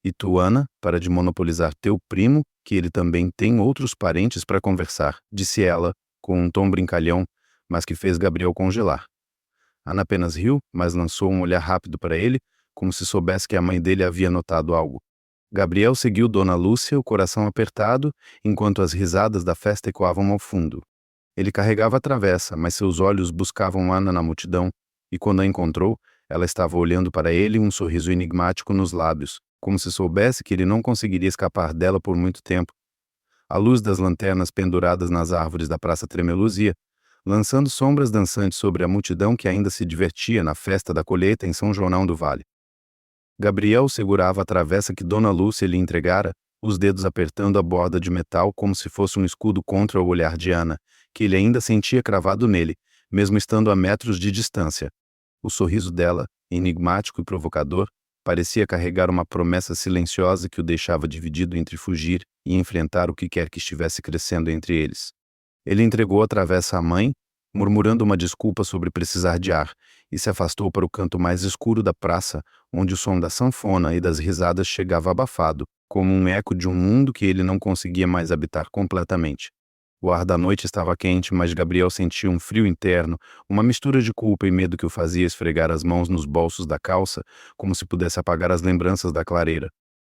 A: E tu, Ana, para de monopolizar teu primo, que ele também tem outros parentes para conversar, disse ela, com um tom brincalhão, mas que fez Gabriel congelar. Ana apenas riu, mas lançou um olhar rápido para ele, como se soubesse que a mãe dele havia notado algo. Gabriel seguiu Dona Lúcia, o coração apertado, enquanto as risadas da festa ecoavam ao fundo. Ele carregava a travessa, mas seus olhos buscavam Ana na multidão, e quando a encontrou, ela estava olhando para ele, um sorriso enigmático nos lábios, como se soubesse que ele não conseguiria escapar dela por muito tempo. A luz das lanternas penduradas nas árvores da praça tremeluzia, lançando sombras dançantes sobre a multidão que ainda se divertia na festa da colheita em São João do Vale. Gabriel segurava a travessa que Dona Lúcia lhe entregara, os dedos apertando a borda de metal como se fosse um escudo contra o olhar de Ana, que ele ainda sentia cravado nele, mesmo estando a metros de distância. O sorriso dela, enigmático e provocador, parecia carregar uma promessa silenciosa que o deixava dividido entre fugir e enfrentar o que quer que estivesse crescendo entre eles. Ele entregou a travessa à mãe, murmurando uma desculpa sobre precisar de ar, e se afastou para o canto mais escuro da praça, onde o som da sanfona e das risadas chegava abafado, como um eco de um mundo que ele não conseguia mais habitar completamente. O ar da noite estava quente, mas Gabriel sentia um frio interno, uma mistura de culpa e medo que o fazia esfregar as mãos nos bolsos da calça, como se pudesse apagar as lembranças da clareira.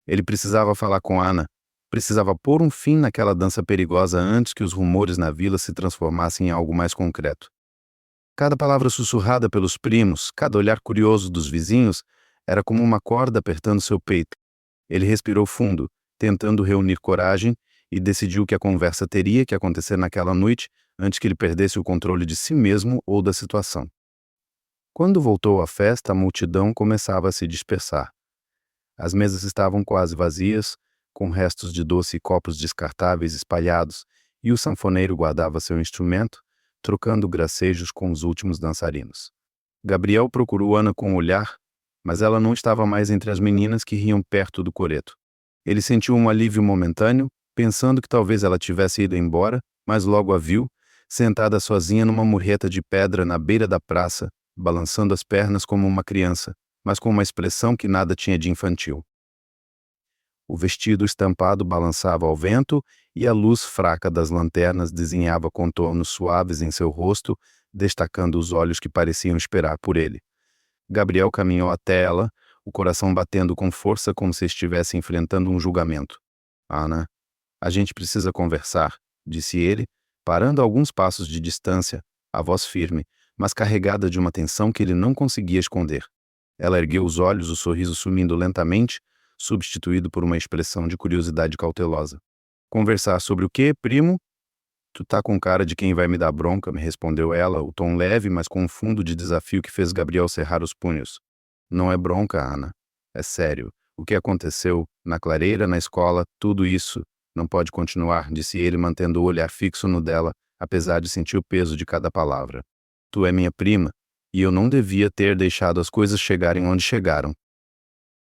A: Ele precisava falar com Ana, precisava pôr um fim naquela dança perigosa antes que os rumores na vila se transformassem em algo mais concreto. Cada palavra sussurrada pelos primos, cada olhar curioso dos vizinhos, era como uma corda apertando seu peito. Ele respirou fundo, tentando reunir coragem, e decidiu que a conversa teria que acontecer naquela noite antes que ele perdesse o controle de si mesmo ou da situação. Quando voltou à festa, a multidão começava a se dispersar. As mesas estavam quase vazias, com restos de doce e copos descartáveis espalhados, e o sanfoneiro guardava seu instrumento, trocando gracejos com os últimos dançarinos. Gabriel procurou Ana com o olhar, mas ela não estava mais entre as meninas que riam perto do coreto. Ele sentiu um alívio momentâneo, pensando que talvez ela tivesse ido embora, mas logo a viu, sentada sozinha numa murreta de pedra na beira da praça, balançando as pernas como uma criança, mas com uma expressão que nada tinha de infantil. O vestido estampado balançava ao vento e a luz fraca das lanternas desenhava contornos suaves em seu rosto, destacando os olhos que pareciam esperar por ele. Gabriel caminhou até ela, o coração batendo com força como se estivesse enfrentando um julgamento. Ana, a gente precisa conversar, disse ele, parando a alguns passos de distância, a voz firme, mas carregada de uma tensão que ele não conseguia esconder. Ela ergueu os olhos, o sorriso sumindo lentamente, substituído por uma expressão de curiosidade cautelosa. Conversar sobre o quê, primo? Tu tá com cara de quem vai me dar bronca, me respondeu ela, o tom leve, mas com um fundo de desafio que fez Gabriel cerrar os punhos. Não é bronca, Ana. É sério. O que aconteceu, na clareira, na escola, tudo isso, não pode continuar, disse ele, mantendo o olhar fixo no dela, apesar de sentir o peso de cada palavra. Tu é minha prima, e eu não devia ter deixado as coisas chegarem onde chegaram.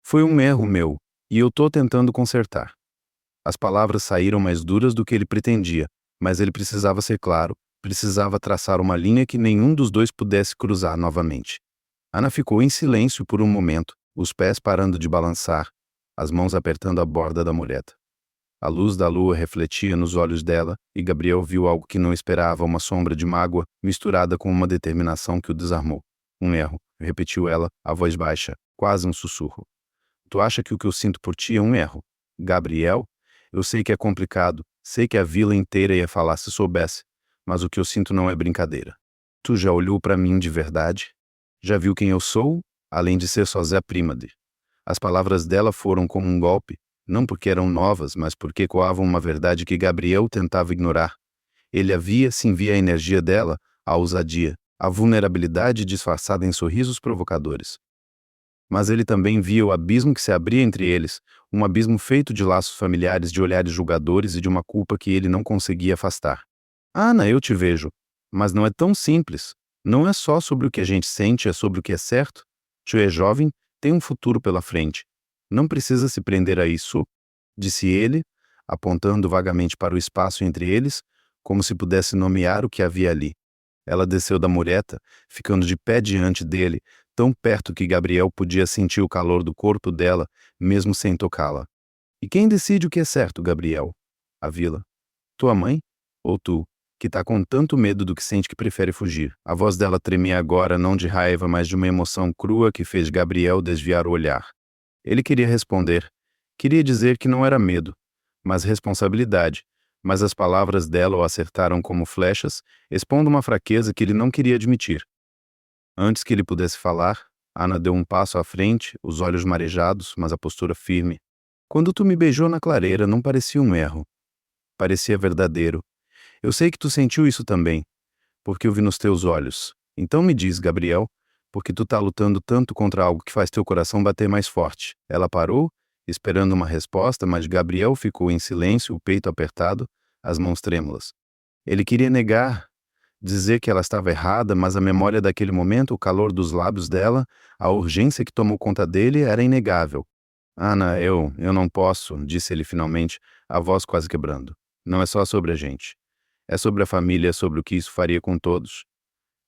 A: Foi um erro meu, e eu tô tentando consertar. As palavras saíram mais duras do que ele pretendia, mas ele precisava ser claro, precisava traçar uma linha que nenhum dos dois pudesse cruzar novamente. Ana ficou em silêncio por um momento, os pés parando de balançar, as mãos apertando a borda da muleta. A luz da lua refletia nos olhos dela, e Gabriel viu algo que não esperava, uma sombra de mágoa, misturada com uma determinação que o desarmou. Um erro, repetiu ela, a voz baixa, quase um sussurro. Tu acha que o que eu sinto por ti é um erro? Gabriel? Eu sei que é complicado, sei que a vila inteira ia falar se soubesse, mas o que eu sinto não é brincadeira. Tu já olhou para mim de verdade? Já viu quem eu sou, além de ser só Zé Prímade? As palavras dela foram como um golpe, não porque eram novas, mas porque ecoavam uma verdade que Gabriel tentava ignorar. Ele via a energia dela, a ousadia, a vulnerabilidade disfarçada em sorrisos provocadores. Mas ele também via o abismo que se abria entre eles, um abismo feito de laços familiares, de olhares julgadores e de uma culpa que ele não conseguia afastar. Ana, eu te vejo, mas não é tão simples. Não é só sobre o que a gente sente, é sobre o que é certo. Tu é jovem, tem um futuro pela frente. Não precisa se prender a isso, disse ele, apontando vagamente para o espaço entre eles, como se pudesse nomear o que havia ali. Ela desceu da mureta, ficando de pé diante dele, tão perto que Gabriel podia sentir o calor do corpo dela, mesmo sem tocá-la. E quem decide o que é certo, Gabriel? A vila. Tua mãe? Ou tu, que tá com tanto medo do que sente que prefere fugir? A voz dela tremia agora, não de raiva, mas de uma emoção crua que fez Gabriel desviar o olhar. Ele queria responder. Queria dizer que não era medo, mas responsabilidade. Mas as palavras dela o acertaram como flechas, expondo uma fraqueza que ele não queria admitir. Antes que ele pudesse falar, Ana deu um passo à frente, os olhos marejados, mas a postura firme. Quando tu me beijou na clareira, não parecia um erro. Parecia verdadeiro. Eu sei que tu sentiu isso também, porque eu vi nos teus olhos. Então me diz, Gabriel, porque tu tá lutando tanto contra algo que faz teu coração bater mais forte. Ela parou, esperando uma resposta, mas Gabriel ficou em silêncio, o peito apertado, as mãos trêmulas. Ele queria negar, dizer que ela estava errada, mas a memória daquele momento, o calor dos lábios dela, a urgência que tomou conta dele era inegável. Ana, eu não posso, disse ele finalmente, a voz quase quebrando. Não é só sobre a gente. É sobre a família, é sobre o que isso faria com todos.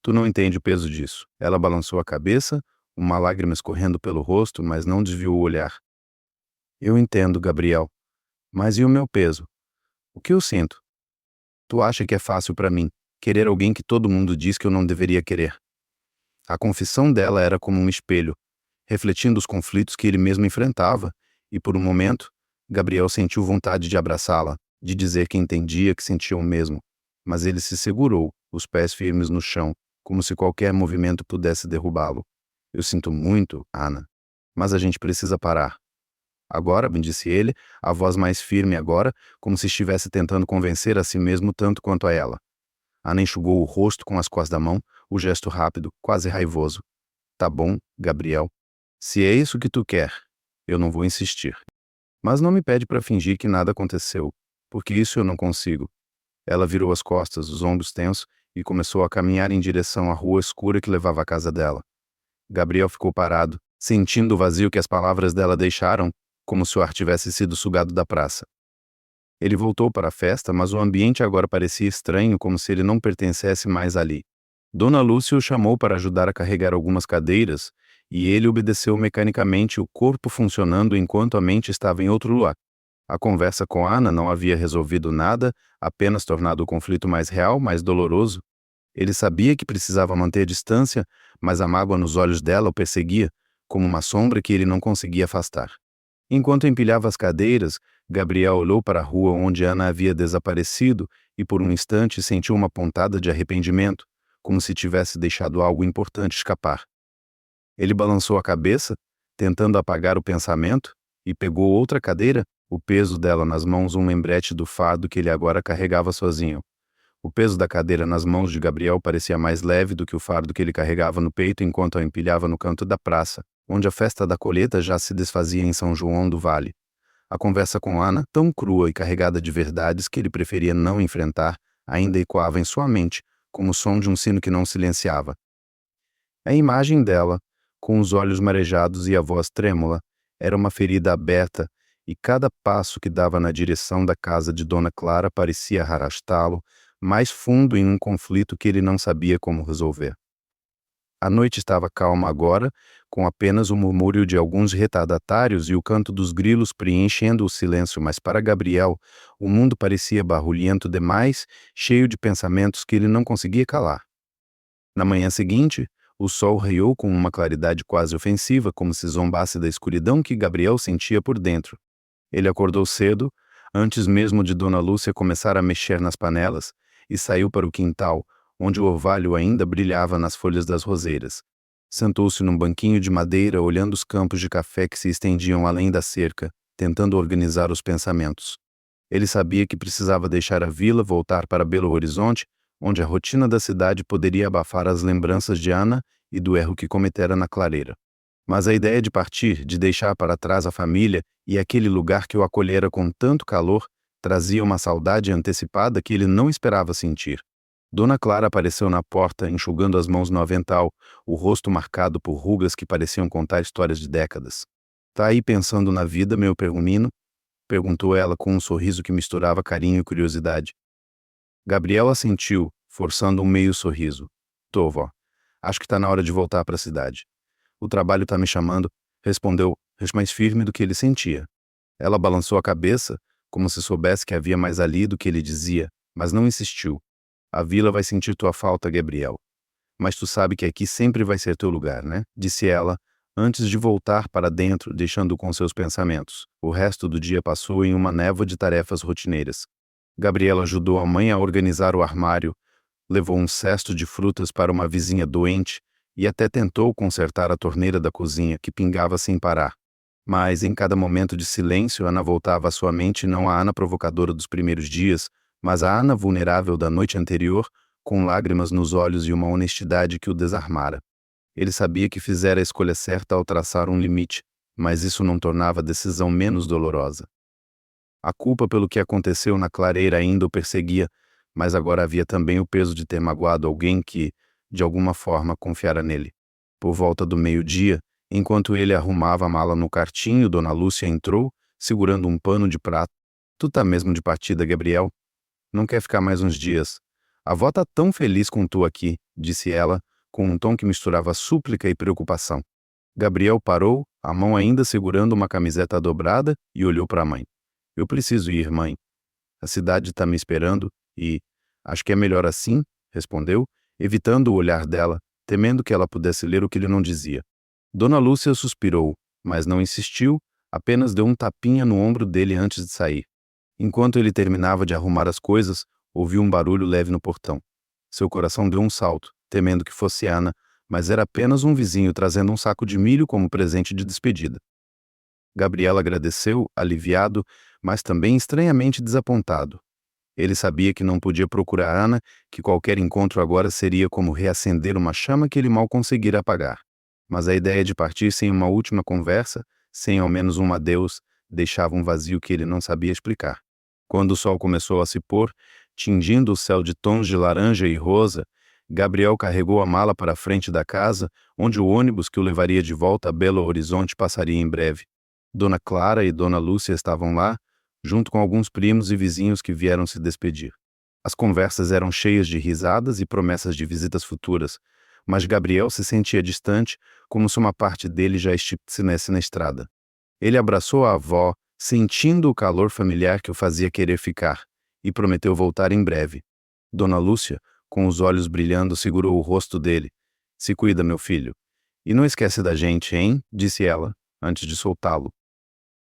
A: Tu não entende o peso disso. Ela balançou a cabeça, uma lágrima escorrendo pelo rosto, mas não desviou o olhar. Eu entendo, Gabriel. Mas e o meu peso? O que eu sinto? Tu acha que é fácil para mim querer alguém que todo mundo diz que eu não deveria querer? A confissão dela era como um espelho, refletindo os conflitos que ele mesmo enfrentava, e por um momento, Gabriel sentiu vontade de abraçá-la, de dizer que entendia que sentia o mesmo. Mas ele se segurou, os pés firmes no chão, como se qualquer movimento pudesse derrubá-lo. Eu sinto muito, Ana, mas a gente precisa parar. Agora, bem disse ele, a voz mais firme agora, como se estivesse tentando convencer a si mesmo tanto quanto a ela. Ana enxugou o rosto com as costas da mão, o gesto rápido, quase raivoso. Tá bom, Gabriel. Se é isso que tu quer, eu não vou insistir. Mas não me pede para fingir que nada aconteceu, porque isso eu não consigo. Ela virou as costas, os ombros tensos, e começou a caminhar em direção à rua escura que levava à casa dela. Gabriel ficou parado, sentindo o vazio que as palavras dela deixaram, como se o ar tivesse sido sugado da praça. Ele voltou para a festa, mas o ambiente agora parecia estranho, como se ele não pertencesse mais ali. Dona Lúcia o chamou para ajudar a carregar algumas cadeiras, e ele obedeceu mecanicamente, o corpo funcionando enquanto a mente estava em outro lugar. A conversa com Ana não havia resolvido nada, apenas tornado o conflito mais real, mais doloroso. Ele sabia que precisava manter distância, mas a mágoa nos olhos dela o perseguia, como uma sombra que ele não conseguia afastar. Enquanto empilhava as cadeiras, Gabriel olhou para a rua onde Ana havia desaparecido e por um instante sentiu uma pontada de arrependimento, como se tivesse deixado algo importante escapar. Ele balançou a cabeça, tentando apagar o pensamento, e pegou outra cadeira, o peso dela nas mãos um lembrete do fardo que ele agora carregava sozinho. O peso da cadeira nas mãos de Gabriel parecia mais leve do que o fardo que ele carregava no peito enquanto a empilhava no canto da praça, onde a festa da colheita já se desfazia em São João do Vale. A conversa com Ana, tão crua e carregada de verdades que ele preferia não enfrentar, ainda ecoava em sua mente, como o som de um sino que não silenciava. A imagem dela, com os olhos marejados e a voz trêmula, era uma ferida aberta, e cada passo que dava na direção da casa de Dona Clara parecia arrastá-lo mais fundo em um conflito que ele não sabia como resolver. A noite estava calma agora, com apenas o murmúrio de alguns retardatários e o canto dos grilos preenchendo o silêncio, mas para Gabriel, o mundo parecia barulhento demais, cheio de pensamentos que ele não conseguia calar. Na manhã seguinte, o sol raiou com uma claridade quase ofensiva, como se zombasse da escuridão que Gabriel sentia por dentro. Ele acordou cedo, antes mesmo de Dona Lúcia começar a mexer nas panelas, e saiu para o quintal, onde o orvalho ainda brilhava nas folhas das roseiras. Sentou-se num banquinho de madeira, olhando os campos de café que se estendiam além da cerca, tentando organizar os pensamentos. Ele sabia que precisava deixar a vila, voltar para Belo Horizonte, onde a rotina da cidade poderia abafar as lembranças de Ana e do erro que cometera na clareira. Mas a ideia de partir, de deixar para trás a família e aquele lugar que o acolhera com tanto calor, trazia uma saudade antecipada que ele não esperava sentir. Dona Clara apareceu na porta, enxugando as mãos no avental, o rosto marcado por rugas que pareciam contar histórias de décadas. "Tá aí pensando na vida, meu pergumino?" perguntou ela com um sorriso que misturava carinho e curiosidade. Gabriel assentiu, forçando um meio sorriso. "Tô, vó. Acho que tá na hora de voltar para a cidade. O trabalho tá me chamando", respondeu, mais firme do que ele sentia. Ela balançou a cabeça, como se soubesse que havia mais ali do que ele dizia, mas não insistiu. "A vila vai sentir tua falta, Gabriel. Mas tu sabe que aqui sempre vai ser teu lugar, né?" disse ela, antes de voltar para dentro, deixando-o com seus pensamentos. O resto do dia passou em uma névoa de tarefas rotineiras. Gabriela ajudou a mãe a organizar o armário, levou um cesto de frutas para uma vizinha doente e até tentou consertar a torneira da cozinha, que pingava sem parar. Mas, em cada momento de silêncio, Ana voltava à sua mente não a Ana provocadora dos primeiros dias, mas a Ana vulnerável da noite anterior, com lágrimas nos olhos e uma honestidade que o desarmara. Ele sabia que fizera a escolha certa ao traçar um limite, mas isso não tornava a decisão menos dolorosa. A culpa pelo que aconteceu na clareira ainda o perseguia, mas agora havia também o peso de ter magoado alguém que, de alguma forma, confiara nele. Por volta do meio-dia, enquanto ele arrumava a mala no quartinho, Dona Lúcia entrou, segurando um pano de prato. "Tu tá mesmo de partida, Gabriel? Não quer ficar mais uns dias? A avó tá tão feliz com tu aqui", disse ela, com um tom que misturava súplica e preocupação. Gabriel parou, a mão ainda segurando uma camiseta dobrada, e olhou para a mãe. "Eu preciso ir, mãe. A cidade está me esperando e acho que é melhor assim", respondeu, evitando o olhar dela, temendo que ela pudesse ler o que ele não dizia. Dona Lúcia suspirou, mas não insistiu, apenas deu um tapinha no ombro dele antes de sair. Enquanto ele terminava de arrumar as coisas, ouviu um barulho leve no portão. Seu coração deu um salto, temendo que fosse Ana, mas era apenas um vizinho trazendo um saco de milho como presente de despedida. Gabriel agradeceu, aliviado, mas também estranhamente desapontado. Ele sabia que não podia procurar Ana, que qualquer encontro agora seria como reacender uma chama que ele mal conseguira apagar. Mas a ideia de partir sem uma última conversa, sem ao menos um adeus, deixava um vazio que ele não sabia explicar. Quando o sol começou a se pôr, tingindo o céu de tons de laranja e rosa, Gabriel carregou a mala para a frente da casa, onde o ônibus que o levaria de volta a Belo Horizonte passaria em breve. Dona Clara e Dona Lúcia estavam lá, junto com alguns primos e vizinhos que vieram se despedir. As conversas eram cheias de risadas e promessas de visitas futuras, mas Gabriel se sentia distante, como se uma parte dele já estivesse na estrada. Ele abraçou a avó, sentindo o calor familiar que o fazia querer ficar, e prometeu voltar em breve. Dona Lúcia, com os olhos brilhando, segurou o rosto dele. "Se cuida, meu filho. E não esquece da gente, hein?", disse ela, antes de soltá-lo.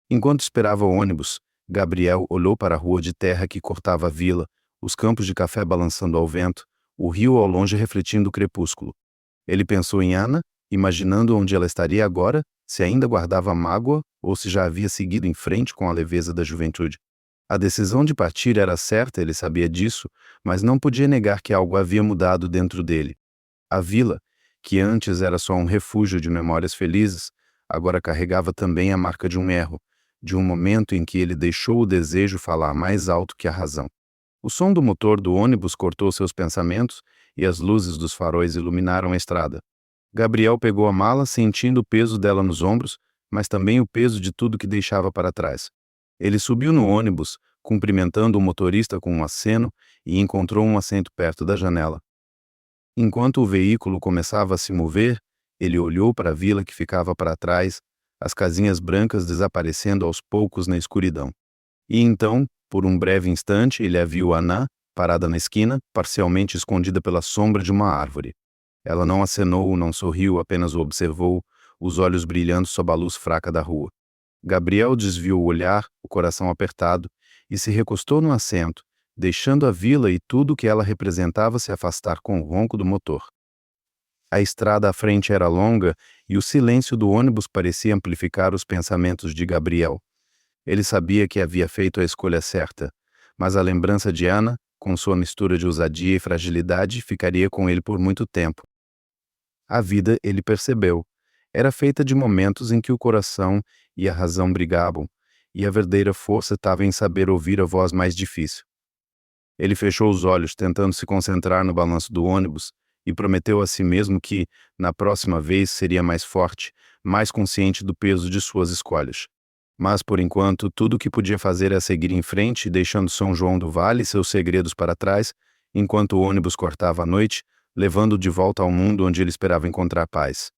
A: Enquanto esperava o ônibus, Gabriel olhou para a rua de terra que cortava a vila, os campos de café balançando ao vento, o rio ao longe refletindo o crepúsculo. Ele pensou em Ana, imaginando onde ela estaria agora, se ainda guardava mágoa ou se já havia seguido em frente com a leveza da juventude. A decisão de partir era certa, ele sabia disso, mas não podia negar que algo havia mudado dentro dele. A vila, que antes era só um refúgio de memórias felizes, agora carregava também a marca de um erro, de um momento em que ele deixou o desejo falar mais alto que a razão. O som do motor do ônibus cortou seus pensamentos e as luzes dos faróis iluminaram a estrada. Gabriel pegou a mala, sentindo o peso dela nos ombros, mas também o peso de tudo que deixava para trás. Ele subiu no ônibus, cumprimentando o motorista com um aceno, e encontrou um assento perto da janela. Enquanto o veículo começava a se mover, ele olhou para a vila que ficava para trás, as casinhas brancas desaparecendo aos poucos na escuridão. E então, por um breve instante, ele a viu Anã, parada na esquina, parcialmente escondida pela sombra de uma árvore. Ela não acenou, não sorriu, apenas o observou, os olhos brilhando sob a luz fraca da rua. Gabriel desviou o olhar, o coração apertado, e se recostou no assento, deixando a vila e tudo o que ela representava se afastar com o ronco do motor. A estrada à frente era longa e o silêncio do ônibus parecia amplificar os pensamentos de Gabriel. Ele sabia que havia feito a escolha certa, mas a lembrança de Ana, com sua mistura de ousadia e fragilidade, ficaria com ele por muito tempo. A vida, ele percebeu, era feita de momentos em que o coração e a razão brigavam, e a verdadeira força estava em saber ouvir a voz mais difícil. Ele fechou os olhos, tentando se concentrar no balanço do ônibus, e prometeu a si mesmo que, na próxima vez, seria mais forte, mais consciente do peso de suas escolhas. Mas, por enquanto, tudo o que podia fazer era seguir em frente, deixando São João do Vale e seus segredos para trás, enquanto o ônibus cortava a noite, levando-o de volta ao mundo onde ele esperava encontrar paz.